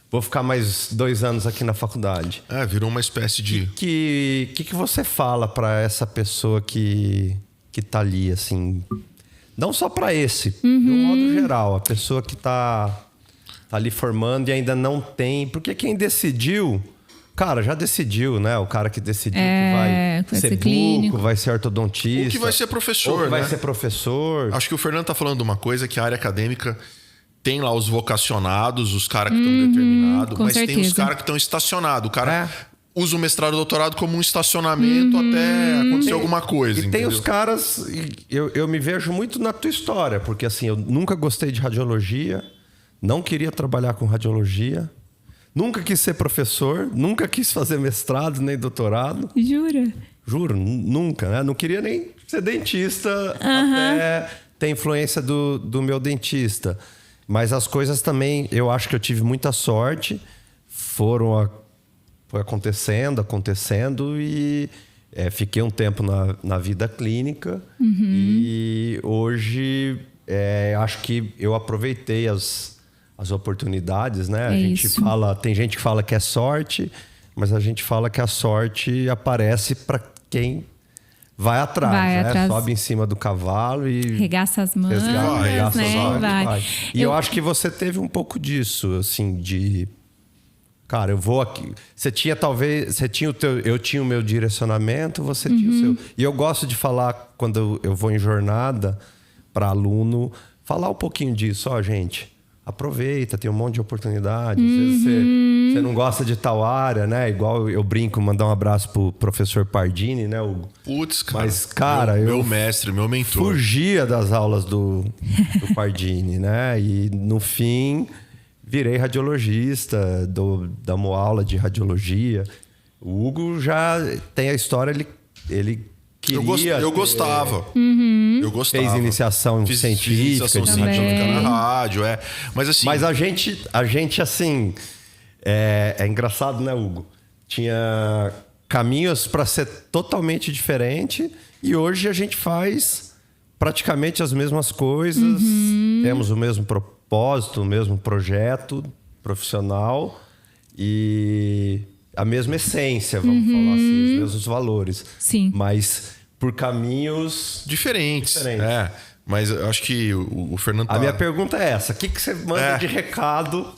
vou ficar mais 2 anos aqui na faculdade. Virou uma espécie de... Que você fala para essa pessoa que tá ali, assim... Não só para esse, de um modo geral. A pessoa que tá ali formando e ainda não tem... Porque quem decidiu... Cara, já decidiu, né? O cara que decidiu que vai ser clínico, vai ser ortodontista. Ou que vai ser professor, ou que vai né? ser professor. Acho que o Fernando tá falando de uma coisa que a área acadêmica tem lá os vocacionados, os caras que estão determinados, mas certeza. tem os caras que estão estacionados. O cara usa o mestrado e o doutorado como um estacionamento até acontecer alguma coisa. E entendeu? tem os caras... Eu me vejo muito na tua história, porque assim, eu nunca gostei de radiologia, não queria trabalhar com radiologia, nunca quis ser professor, nunca quis fazer mestrado nem doutorado. Jura? Juro, nunca, né? Não queria nem ser dentista até ter influência do meu dentista. Mas as coisas também, eu acho que eu tive muita sorte, foi acontecendo e fiquei um tempo na vida clínica e hoje acho que eu aproveitei as oportunidades, né? Tem gente que fala que é sorte, mas a gente fala que a sorte aparece para quem vai atrás, sobe em cima do cavalo e regaça as mãos, regaça as mãos, vai. E eu acho que você teve um pouco disso, assim, de... Cara, eu vou aqui... Eu tinha o meu direcionamento, você tinha o seu... E eu gosto de falar, quando eu vou em jornada para aluno, falar um pouquinho disso. Gente, aproveita, tem um monte de oportunidade. Às vezes você não gosta de tal área, né? Igual eu brinco, mandar um abraço pro professor Pardini, né? Putz, cara. Mas, cara, meu mestre, meu mentor. Fugia das aulas do Pardini, né? E no fim... Virei radiologista, damos aula de radiologia. O Hugo já tem a história, ele queria... Eu gostava. Eu gostava. Fez iniciação científica. Iniciação científica na rádio, Mas assim... Mas a gente assim... É engraçado, né, Hugo? Tinha caminhos para ser totalmente diferente e hoje a gente faz praticamente as mesmas coisas. Temos o mesmo propósito, o mesmo projeto profissional e a mesma essência, vamos falar assim, os mesmos valores. Sim. Mas por caminhos diferentes. Mas eu acho que o Fernando... A minha pergunta é essa. O que você manda de recado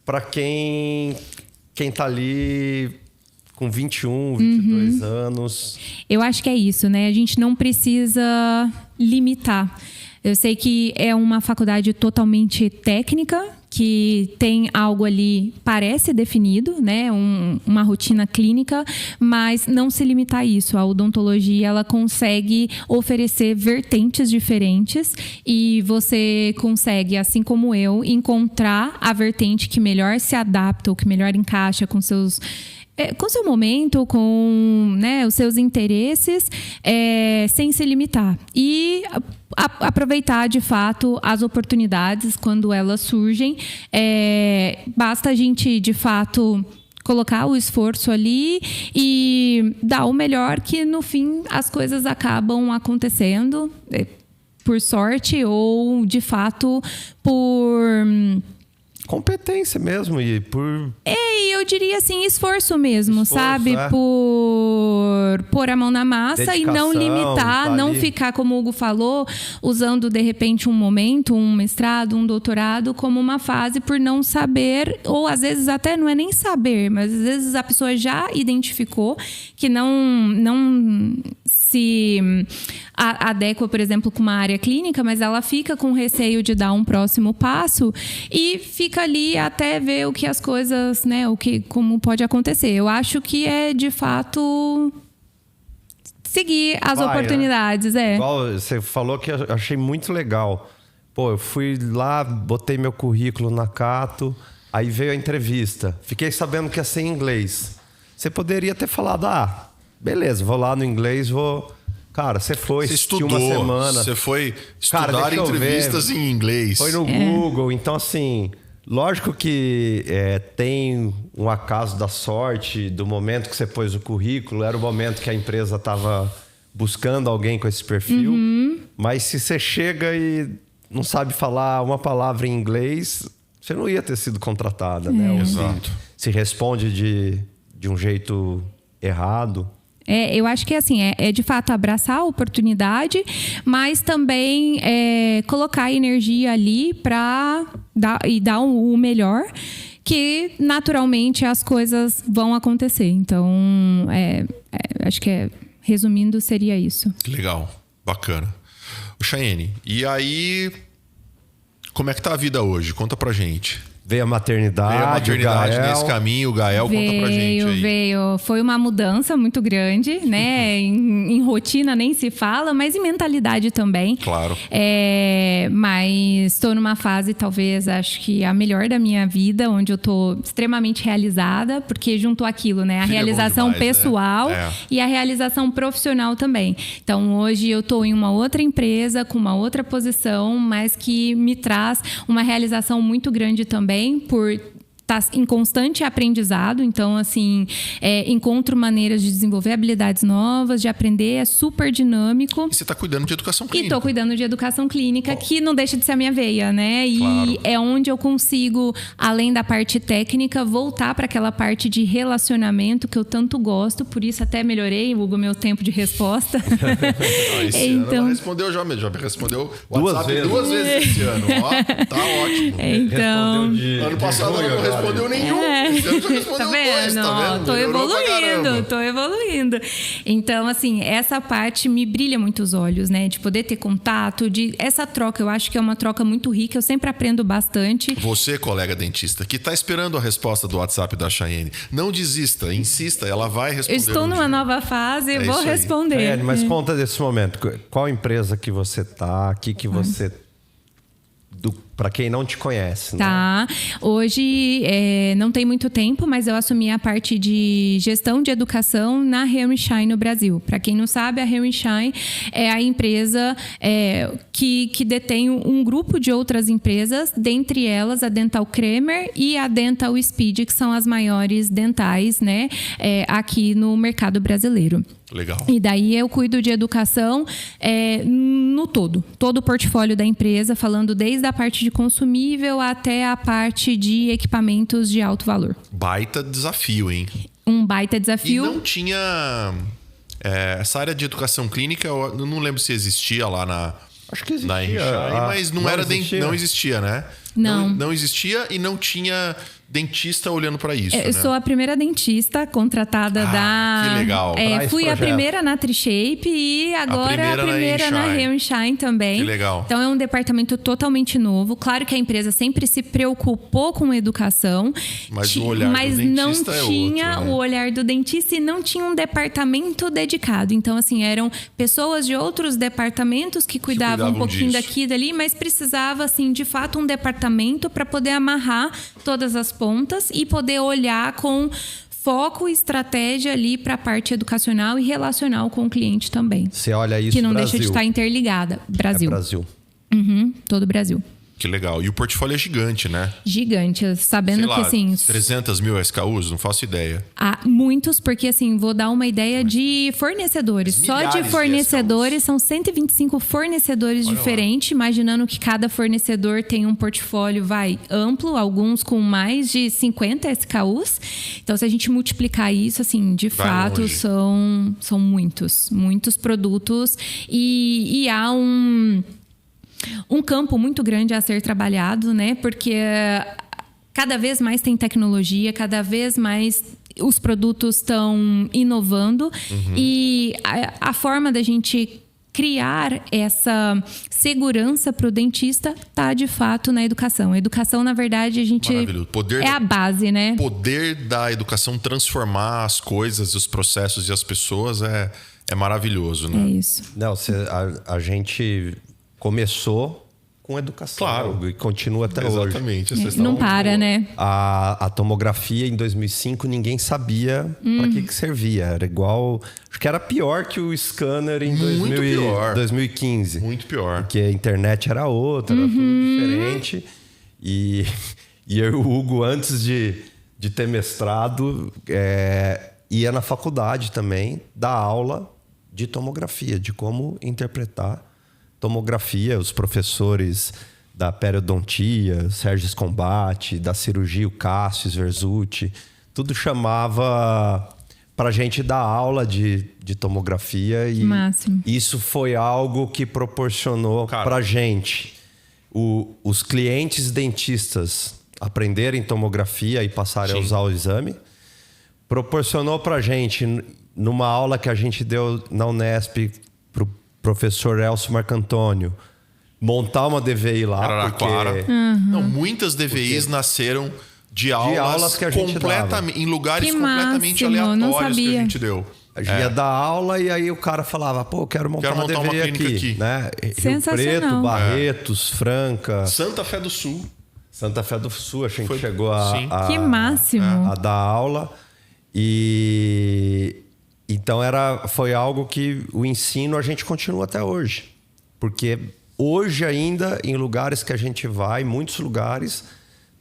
para quem tá ali com 21, 22 anos? Eu acho que é isso, né? A gente não precisa limitar. Eu sei que é uma faculdade totalmente técnica, que tem algo ali, parece definido, né? Uma rotina clínica, mas não se limitar a isso. A odontologia, ela consegue oferecer vertentes diferentes e você consegue, assim como eu, encontrar a vertente que melhor se adapta ou que melhor encaixa com seu momento, com, né, os seus interesses, sem se limitar. E aproveitar, de fato, as oportunidades quando elas surgem. Basta a gente, de fato, colocar o esforço ali e dar o melhor, que no fim as coisas acabam acontecendo, por sorte ou, de fato, por... competência mesmo e por... eu diria assim, esforço mesmo, sabe? Por pôr a mão na massa. Dedicação, e não limitar, não ali. Ficar, como o Hugo falou, usando de repente um momento, um mestrado, um doutorado como uma fase por não saber, ou às vezes até não é nem saber, mas às vezes a pessoa já identificou que não se adequa, por exemplo, com uma área clínica, mas ela fica com receio de dar um próximo passo e fica ali até ver o que as coisas, né, como pode acontecer. Eu acho que de fato, seguir as oportunidades. Igual você falou que eu achei muito legal. Pô, eu fui lá, botei meu currículo na Cato, aí veio a entrevista. Fiquei sabendo que ia ser em inglês. Você poderia ter falado, beleza, vou lá no inglês, vou... Cara, você estudou, uma semana. Você foi estudar entrevistas em inglês. Foi no Google, então assim... Lógico que tem um acaso da sorte do momento que você pôs o currículo, era o momento que a empresa estava buscando alguém com esse perfil, mas se você chega e não sabe falar uma palavra em inglês, você não ia ter sido contratada, né? Ou Exato. Se responde de um jeito errado. Eu acho que assim, é de fato abraçar a oportunidade, mas também colocar energia ali para dar o melhor, que naturalmente as coisas vão acontecer. Então, acho que resumindo, seria isso. Legal, bacana. Chayenne, e aí, como é que tá a vida hoje? Conta pra gente. Veio a maternidade, nesse caminho, o Gael, conta pra gente aí. Veio. Foi uma mudança muito grande, né? Em rotina nem se fala, mas em mentalidade também. Claro. Mas estou numa fase, talvez, acho que a melhor da minha vida, onde eu tô extremamente realizada, porque juntou aquilo, né? A realização demais, pessoal, né? e a realização profissional também. Então, hoje eu tô em uma outra empresa, com uma outra posição, mas que me traz uma realização muito grande também, por estar em constante aprendizado. Então, assim, encontro maneiras de desenvolver habilidades novas, de aprender, é super dinâmico. E você está cuidando de educação clínica. E estou cuidando de educação clínica, que não deixa de ser a minha veia, né? E claro. É onde eu consigo, além da parte técnica, voltar para aquela parte de relacionamento que eu tanto gosto. Por isso até melhorei, Hugo, meu tempo de resposta. Então, respondeu já respondeu duas vezes esse ano. Ó, tá ótimo. Então, ano passado ela não respondeu nenhum. Esse ano já respondeu tá vendo? dois, tá vendo? Tô evoluindo. Então, assim, essa parte me brilha muito os olhos, né? De poder ter contato, essa troca, eu acho que é uma troca muito rica, eu sempre aprendo bastante. Você, colega dentista, que tá esperando a resposta do WhatsApp da Chayenne, não desista, insista, ela vai responder. Eu estou numa nova fase, vou responder. Chayenne, mas conta desse momento. Qual empresa que você tá? Aqui que você... Para quem não te conhece, né? Tá. Hoje não tem muito tempo, mas eu assumi a parte de gestão de educação na Henry Schein no Brasil. Para quem não sabe, a Henry Schein é a empresa que detém um grupo de outras empresas, dentre elas a Dental Kremer e a Dental Speed, que são as maiores dentais, né, aqui no mercado brasileiro. Legal. E daí eu cuido de educação no todo o portfólio da empresa, falando desde a parte de consumível até a parte de equipamentos de alto valor. Baita desafio, hein? Um baita desafio. E não tinha... essa área de educação clínica, eu não lembro se existia lá na... Acho que existia. Na Enxai, mas não existia, né? Não existia e não tinha dentista olhando para isso. Eu sou a primeira dentista contratada da... Que legal. Fui a primeira na Trishape e agora a primeira na Henry Schein também. Que legal. Então é um departamento totalmente novo. Claro que a empresa sempre se preocupou com educação, mas o olhar do dentista não tinha outro, né? o olhar do dentista e não tinha um departamento dedicado. Então, assim, eram pessoas de outros departamentos que cuidavam um pouquinho daqui e dali, mas precisava, assim, de fato, um departamento para poder amarrar todas as pontas e poder olhar com foco e estratégia ali para a parte educacional e relacional com o cliente também. Você olha isso, que não Brasil. deixa de estar interligada. Brasil. Brasil. Todo o Brasil. Que legal. E o portfólio é gigante, né? Gigante. Sabendo que, assim... 300 mil SKUs? Não faço ideia. Muitos, porque, assim, vou dar uma ideia de fornecedores. Só de fornecedores, são 125 fornecedores diferentes. Imaginando que cada fornecedor tem um portfólio, amplo. Alguns com mais de 50 SKUs. Então, se a gente multiplicar isso, assim, de fato, são muitos produtos. E há um campo muito grande a ser trabalhado, né? Porque cada vez mais tem tecnologia, cada vez mais os produtos estão inovando. E a forma da gente criar essa segurança para o dentista está, de fato, na educação. A educação, na verdade, a gente é a base, né? O poder da educação transformar as coisas, os processos e as pessoas é é maravilhoso, né? É isso. Não, a gente começou com educação. Claro. E continua até Exatamente. hoje. Não para, né? A tomografia em 2005 ninguém sabia para que servia. Era igual... Acho que era pior que o scanner em Muito pior. 2015. Muito pior. Porque a internet era outra, era tudo diferente. E eu e o Hugo, antes de ter mestrado, ia na faculdade também dar aula de tomografia, de como interpretar tomografia. Os professores da periodontia, Sérgio Scombate, da cirurgia, o Cássio Verzutti, tudo chamava pra gente dar aula de tomografia. E máximo. Isso foi algo que proporcionou pra gente os clientes dentistas aprenderem tomografia e passarem a usar o exame. Proporcionou pra gente, numa aula que a gente deu na Unesp pro professor Elcio Marcantônio, montar uma DVI lá. Araraquara. Porque... Não, muitas DVIs nasceram de aulas que a gente em lugares Que completamente máximo, não aleatórios que a sabia. gente deu. A gente ia dar aula e aí o cara falava, pô, eu quero montar uma DVI aqui. Né? Rio Sensacional. Preto, Barretos, Franca. Santa Fé do Sul. Santa Fé do Sul, a gente chegou Que máximo. a dar aula. E então foi algo que o ensino a gente continua até hoje. Porque hoje ainda, em lugares que a gente vai, muitos lugares,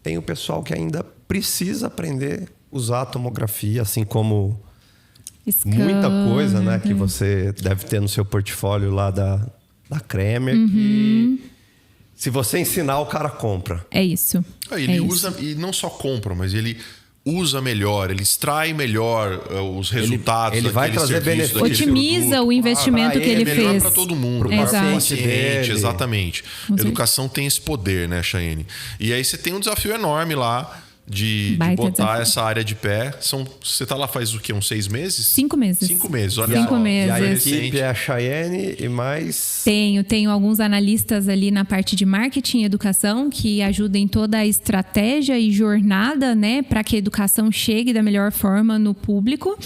tem o pessoal que ainda precisa aprender a usar a tomografia, assim como muita coisa, né, que você deve ter no seu portfólio lá da Kremer, que se você ensinar, o cara compra. É isso. Ele usa, e não só compra, mas ele usa melhor, ele extrai melhor os resultados. Ele vai trazer benefício. Otimiza o investimento que ele fez. É melhor fez. para todo mundo, para o paciente, exatamente. Educação tem esse poder, né, Chayane? E aí você tem um desafio enorme lá de botar essa área de pé. Você tá lá faz o quê? Uns 6 meses? 5 meses. 5 meses, olha 5 só. meses. E a equipe é a Chayane e mais... Tenho alguns analistas ali na parte de marketing e educação que ajudem toda a estratégia e jornada, né, para que a educação chegue da melhor forma no público.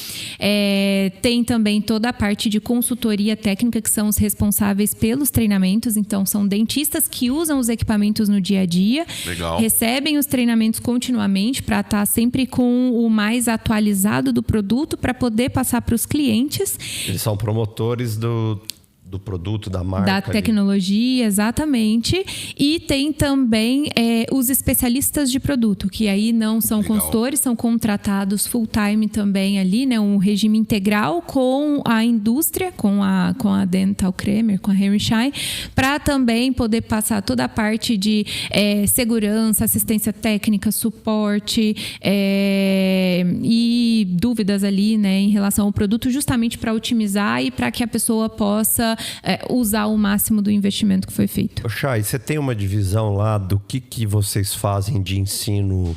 Tem também toda a parte de consultoria técnica, que são os responsáveis pelos treinamentos. Então, são dentistas que usam os equipamentos no dia a dia. Legal. Recebem os treinamentos continuamente para estar sempre com o mais atualizado do produto para poder passar para os clientes. Eles são promotores do produto, da marca. Da tecnologia, exatamente. E tem também os especialistas de produto, que aí não são consultores, são contratados full time também ali, né? Um regime integral com a indústria, com a Dental Kremer, com a Henry Schein, para também poder passar toda a parte de segurança, assistência técnica, suporte e dúvidas ali, né, em relação ao produto, justamente para otimizar e para que a pessoa possa usar o máximo do investimento que foi feito. Chay, você tem uma divisão lá do que vocês fazem de ensino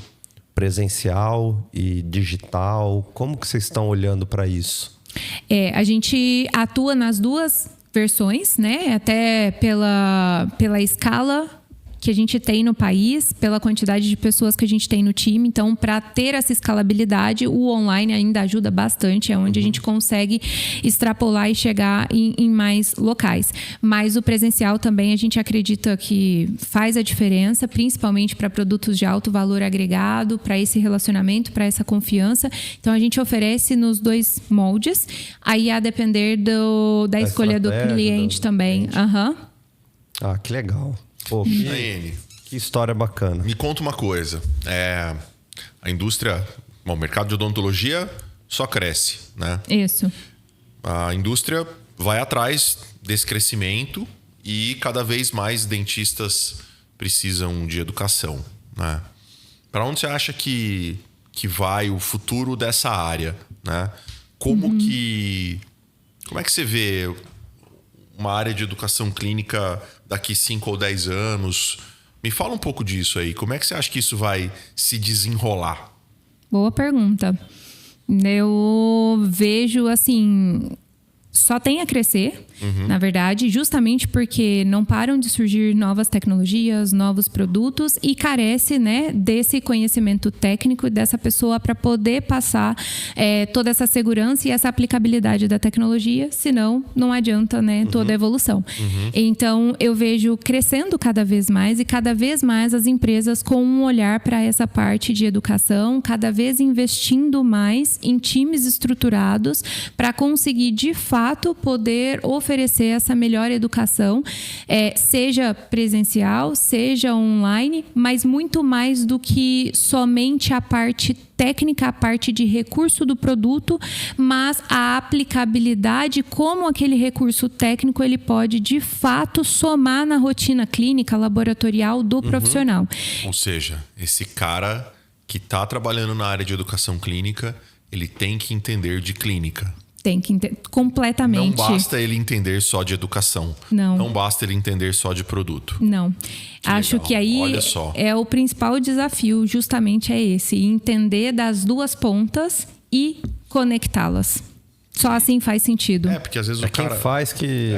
presencial e digital? Como que vocês estão olhando para isso? A gente atua nas duas versões, né? Até pela escala que a gente tem no país, pela quantidade de pessoas que a gente tem no time. Então, para ter essa escalabilidade, o online ainda ajuda bastante. É onde a gente consegue extrapolar e chegar em mais locais. Mas o presencial também a gente acredita que faz a diferença, principalmente para produtos de alto valor agregado, para esse relacionamento, para essa confiança. Então, a gente oferece nos dois moldes. Aí, a depender da escolha do cliente também. Ah, que legal. Pô, que história bacana. Me conta uma coisa. A indústria, o mercado de odontologia só cresce, né? Isso. A indústria vai atrás desse crescimento e cada vez mais dentistas precisam de educação, né? Para onde você acha que vai o futuro dessa área, né? Como é que você vê uma área de educação clínica daqui 5 ou 10 anos? Me fala um pouco disso aí. Como é que você acha que isso vai se desenrolar? Boa pergunta. Eu vejo, assim, só tem a crescer, na verdade, justamente porque não param de surgir novas tecnologias, novos produtos e carece, né, desse conhecimento técnico dessa pessoa para poder passar toda essa segurança e essa aplicabilidade da tecnologia, senão não adianta, né, toda a evolução. Então, eu vejo crescendo cada vez mais e cada vez mais as empresas com um olhar para essa parte de educação, cada vez investindo mais em times estruturados para conseguir, de fato, poder oferecer essa melhor educação, seja presencial, seja online, mas muito mais do que somente a parte técnica, a parte de recurso do produto, mas a aplicabilidade, como aquele recurso técnico ele pode, de fato, somar na rotina clínica, laboratorial do profissional. Ou seja, esse cara que está trabalhando na área de educação clínica, ele tem que entender de clínica. Tem que entender completamente. Não basta ele entender só de educação. Não basta ele entender só de produto. Não. Acho legal. Que aí Olha só. É o principal desafio, justamente é esse. Entender das duas pontas e conectá-las. Só assim faz sentido. Porque às vezes o quem cara... faz que...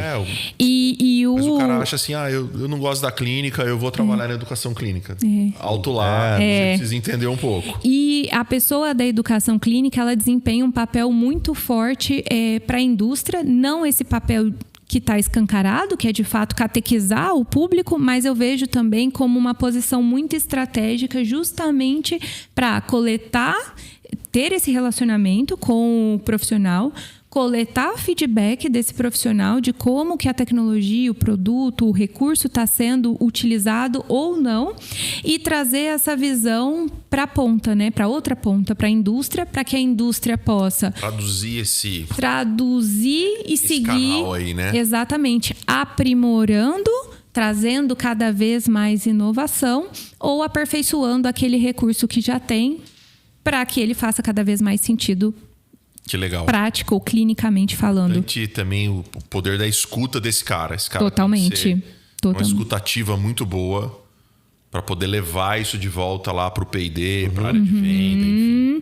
Mas o cara acha assim, eu não gosto da clínica, eu vou trabalhar na educação clínica. Alto lá, você precisa entender um pouco. E a pessoa da educação clínica, ela desempenha um papel muito forte para a indústria, não esse papel que está escancarado, que é de fato catequizar o público, mas eu vejo também como uma posição muito estratégica justamente para coletar, ter esse relacionamento com o profissional, coletar feedback desse profissional de como que a tecnologia, o produto, o recurso está sendo utilizado ou não e trazer essa visão para a ponta, né? Para outra ponta, para a indústria, para que a indústria possa traduzir e seguir canal aí, né? Exatamente, aprimorando, trazendo cada vez mais inovação ou aperfeiçoando aquele recurso que já tem para que ele faça cada vez mais sentido. Que legal. Prático ou clinicamente falando. Importante também o poder da escuta desse cara. Esse cara totalmente. Uma escutativa muito boa para poder levar isso de volta lá para o P&D, para a área de venda, enfim.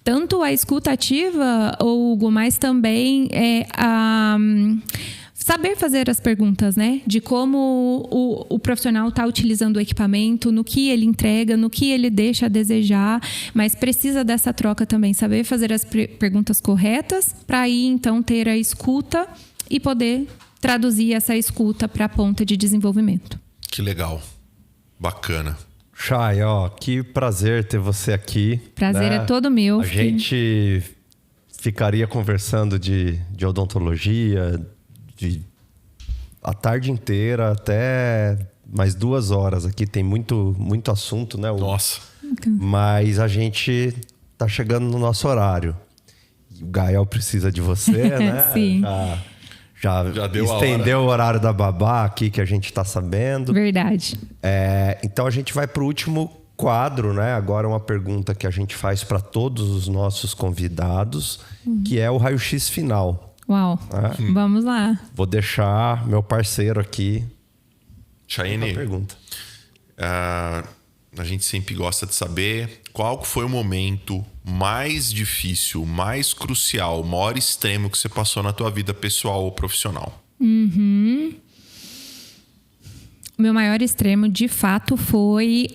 Tanto a escutativa, Hugo, mas também saber fazer as perguntas, né? De como o profissional está utilizando o equipamento, no que ele entrega, no que ele deixa a desejar, mas precisa dessa troca também, saber fazer as perguntas corretas para aí então ter a escuta e poder traduzir essa escuta para a ponta de desenvolvimento. Que legal. Bacana. Chay, que prazer ter você aqui. Prazer é todo meu. A gente ficaria conversando de odontologia a tarde inteira, até mais 2 horas aqui. Tem muito assunto, né? Nossa. Mas a gente tá chegando no nosso horário. O Gael precisa de você, né? Sim. Já deu estendeu o horário da babá aqui, que a gente tá sabendo. Verdade. Então a gente vai pro último quadro, né? Agora uma pergunta que a gente faz para todos os nossos convidados, que é o raio-x final. Uau, vamos lá. Vou deixar meu parceiro aqui. Chayene, pergunta. A gente sempre gosta de saber qual foi o momento mais difícil, mais crucial, o maior extremo que você passou na tua vida pessoal ou profissional. O meu maior extremo, de fato, foi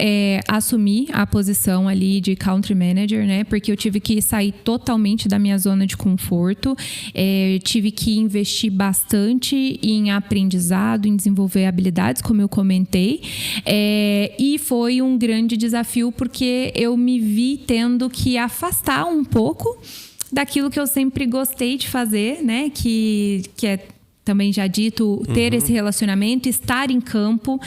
assumir a posição ali de country manager, né? Porque eu tive que sair totalmente da minha zona de conforto. Tive que investir bastante em aprendizado, em desenvolver habilidades, como eu comentei. E foi um grande desafio, porque eu me vi tendo que afastar um pouco daquilo que eu sempre gostei de fazer, né? Que é também já dito, ter esse relacionamento, estar em campo.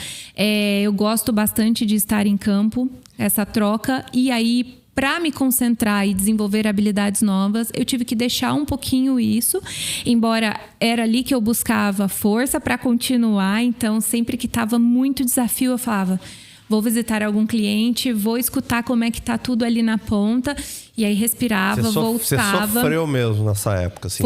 Eu gosto bastante de estar em campo, essa troca. E aí, para me concentrar e desenvolver habilidades novas, eu tive que deixar um pouquinho isso. Embora era ali que eu buscava força para continuar. Então, sempre que estava muito desafio, eu falava... Vou visitar algum cliente, vou escutar como é que tá tudo ali na ponta. E aí respirava, voltava. Você sofreu mesmo nessa época, assim?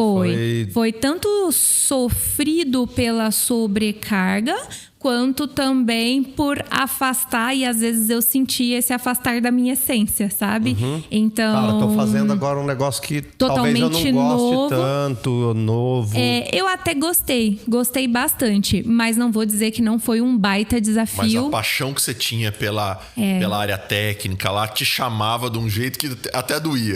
Foi tanto sofrido pela sobrecarga, quanto também por afastar, e às vezes eu sentia esse afastar da minha essência, sabe? Então... Cara, tô fazendo agora um negócio que talvez eu não goste novo. tanto, novo. Eu até gostei bastante, mas não vou dizer que não foi um baita desafio. Mas a paixão que você tinha pela área técnica lá te chamava de um jeito que até doía.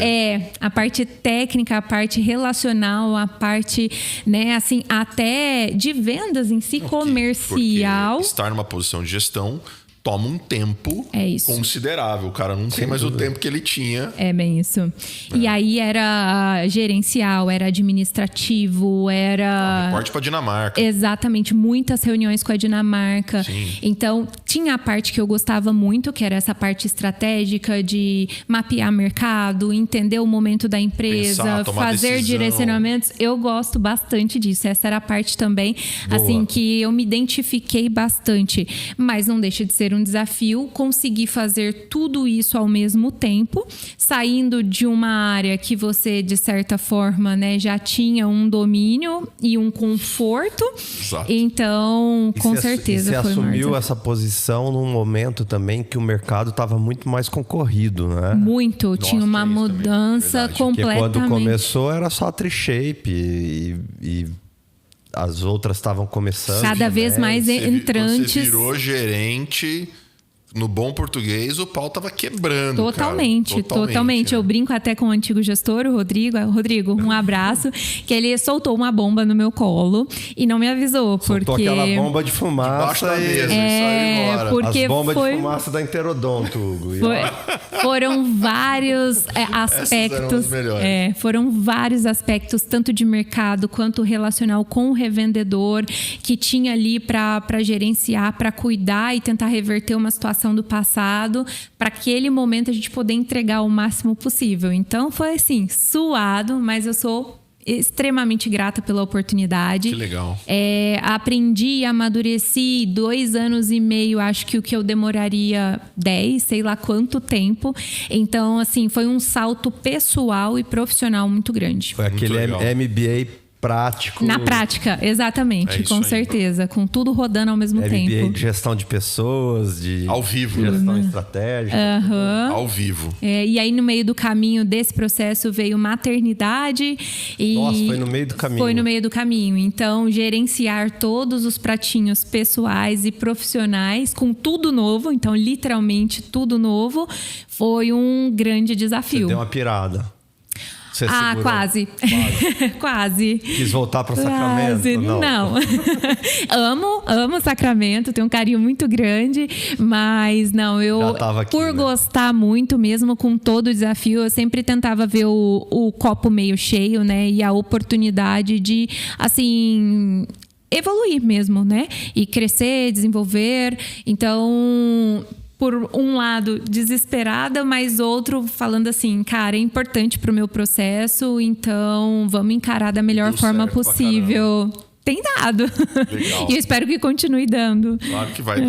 A parte técnica, a parte relacional, a parte, né, assim, até de vendas em si, comercial. Porque estar numa posição de gestão toma um tempo considerável. O cara não tem mais o tempo que ele tinha. É bem isso. E aí era gerencial, era administrativo, era... Reporte para Dinamarca. Exatamente, muitas reuniões com a Dinamarca. Sim. Então, tinha a parte que eu gostava muito, que era essa parte estratégica de mapear mercado, entender o momento da empresa, Pensar, tomar fazer decisão. direcionamentos. Eu gosto bastante disso. Essa era a parte também, assim, que eu me identifiquei bastante. Mas não deixa de ser um desafio conseguir fazer tudo isso ao mesmo tempo, saindo de uma área que você, de certa forma, né, já tinha um domínio e um conforto. Exato. Então, com certeza você foi mais. assumiu essa posição num momento também que o mercado estava muito mais concorrido, né? Muito. Tinha uma mudança completamente. Porque quando começou era só Trishape e as outras estavam começando. Cada vez mais entrantes. Você virou gerente, no bom português, o pau tava quebrando. Totalmente. Eu brinco até com o antigo gestor, o Rodrigo. Rodrigo, um abraço. Que ele soltou uma bomba no meu colo e não me avisou. Soltou aquela bomba de fumaça. Debaixo da mesa, e saiu embora. Porque as bombas de fumaça da Interodonto, Hugo. Foram vários aspectos. Foram vários aspectos, tanto de mercado quanto relacional com o revendedor, que tinha ali para gerenciar, para cuidar e tentar reverter uma situação do passado, para aquele momento a gente poder entregar o máximo possível. Então foi assim, suado, mas eu sou extremamente grata pela oportunidade. Que legal. Aprendi, amadureci 2 anos e meio, acho que o que eu demoraria 10, sei lá quanto tempo. Então, assim, foi um salto pessoal e profissional muito grande. Foi aquele MBA prático. Na prática, exatamente, com certeza. Com tudo rodando ao mesmo tempo. De gestão de pessoas, ao vivo, gestão estratégica. Ao vivo. E aí, no meio do caminho desse processo, veio maternidade. Nossa, foi no meio do caminho. Foi no meio do caminho. Então, gerenciar todos os pratinhos pessoais e profissionais com tudo novo. Então, literalmente, tudo novo. Foi um grande desafio. Você deu uma pirada. Quase. Quase. Quis voltar para Sacramento? Não. amo Sacramento, tenho um carinho muito grande, mas não, eu aqui, por gostar muito mesmo com todo o desafio, eu sempre tentava ver o copo meio cheio, né? E a oportunidade de, assim, evoluir mesmo, né? E crescer, desenvolver. Então, por um lado, desesperada, mas outro falando assim, cara, é importante pro meu processo, então vamos encarar da melhor forma possível. Tem dado. Legal. E eu espero que continue dando. Claro que vai dar.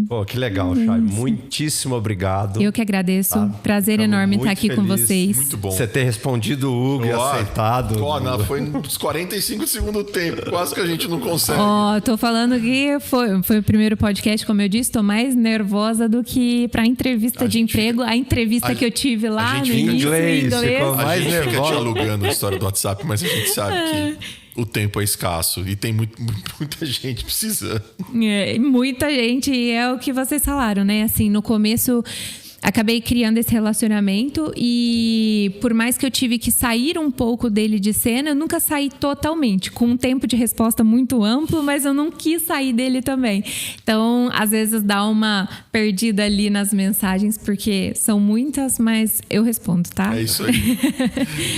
Pô, que legal, Chay. Muitíssimo obrigado. Eu que agradeço. Prazer enorme estar aqui com vocês. Muito bom. Você ter respondido o Hugo e aceitado. Foi nos 45 do segundo tempo. Quase que a gente não consegue. Tô falando que foi o primeiro podcast, como eu disse. Tô mais nervosa do que pra entrevista de emprego. A entrevista que eu tive lá no início, em inglês. A gente fica dialogando a história do WhatsApp, mas a gente sabe que o tempo é escasso e tem muita gente precisando. Muita gente, e é o que vocês falaram, né? Assim, no começo acabei criando esse relacionamento e por mais que eu tive que sair um pouco dele de cena, eu nunca saí totalmente, com um tempo de resposta muito amplo, mas eu não quis sair dele também. Então, às vezes dá uma perdida ali nas mensagens, porque são muitas, mas eu respondo, tá? É isso aí.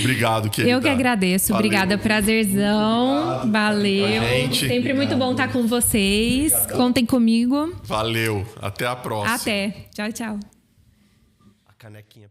Obrigado, querida. Eu que agradeço. Valeu. Obrigada, prazerzão. Obrigado. Valeu. Sempre muito bom estar com vocês. Contem comigo. Valeu. Até a próxima. Até. Tchau, tchau. Canequinha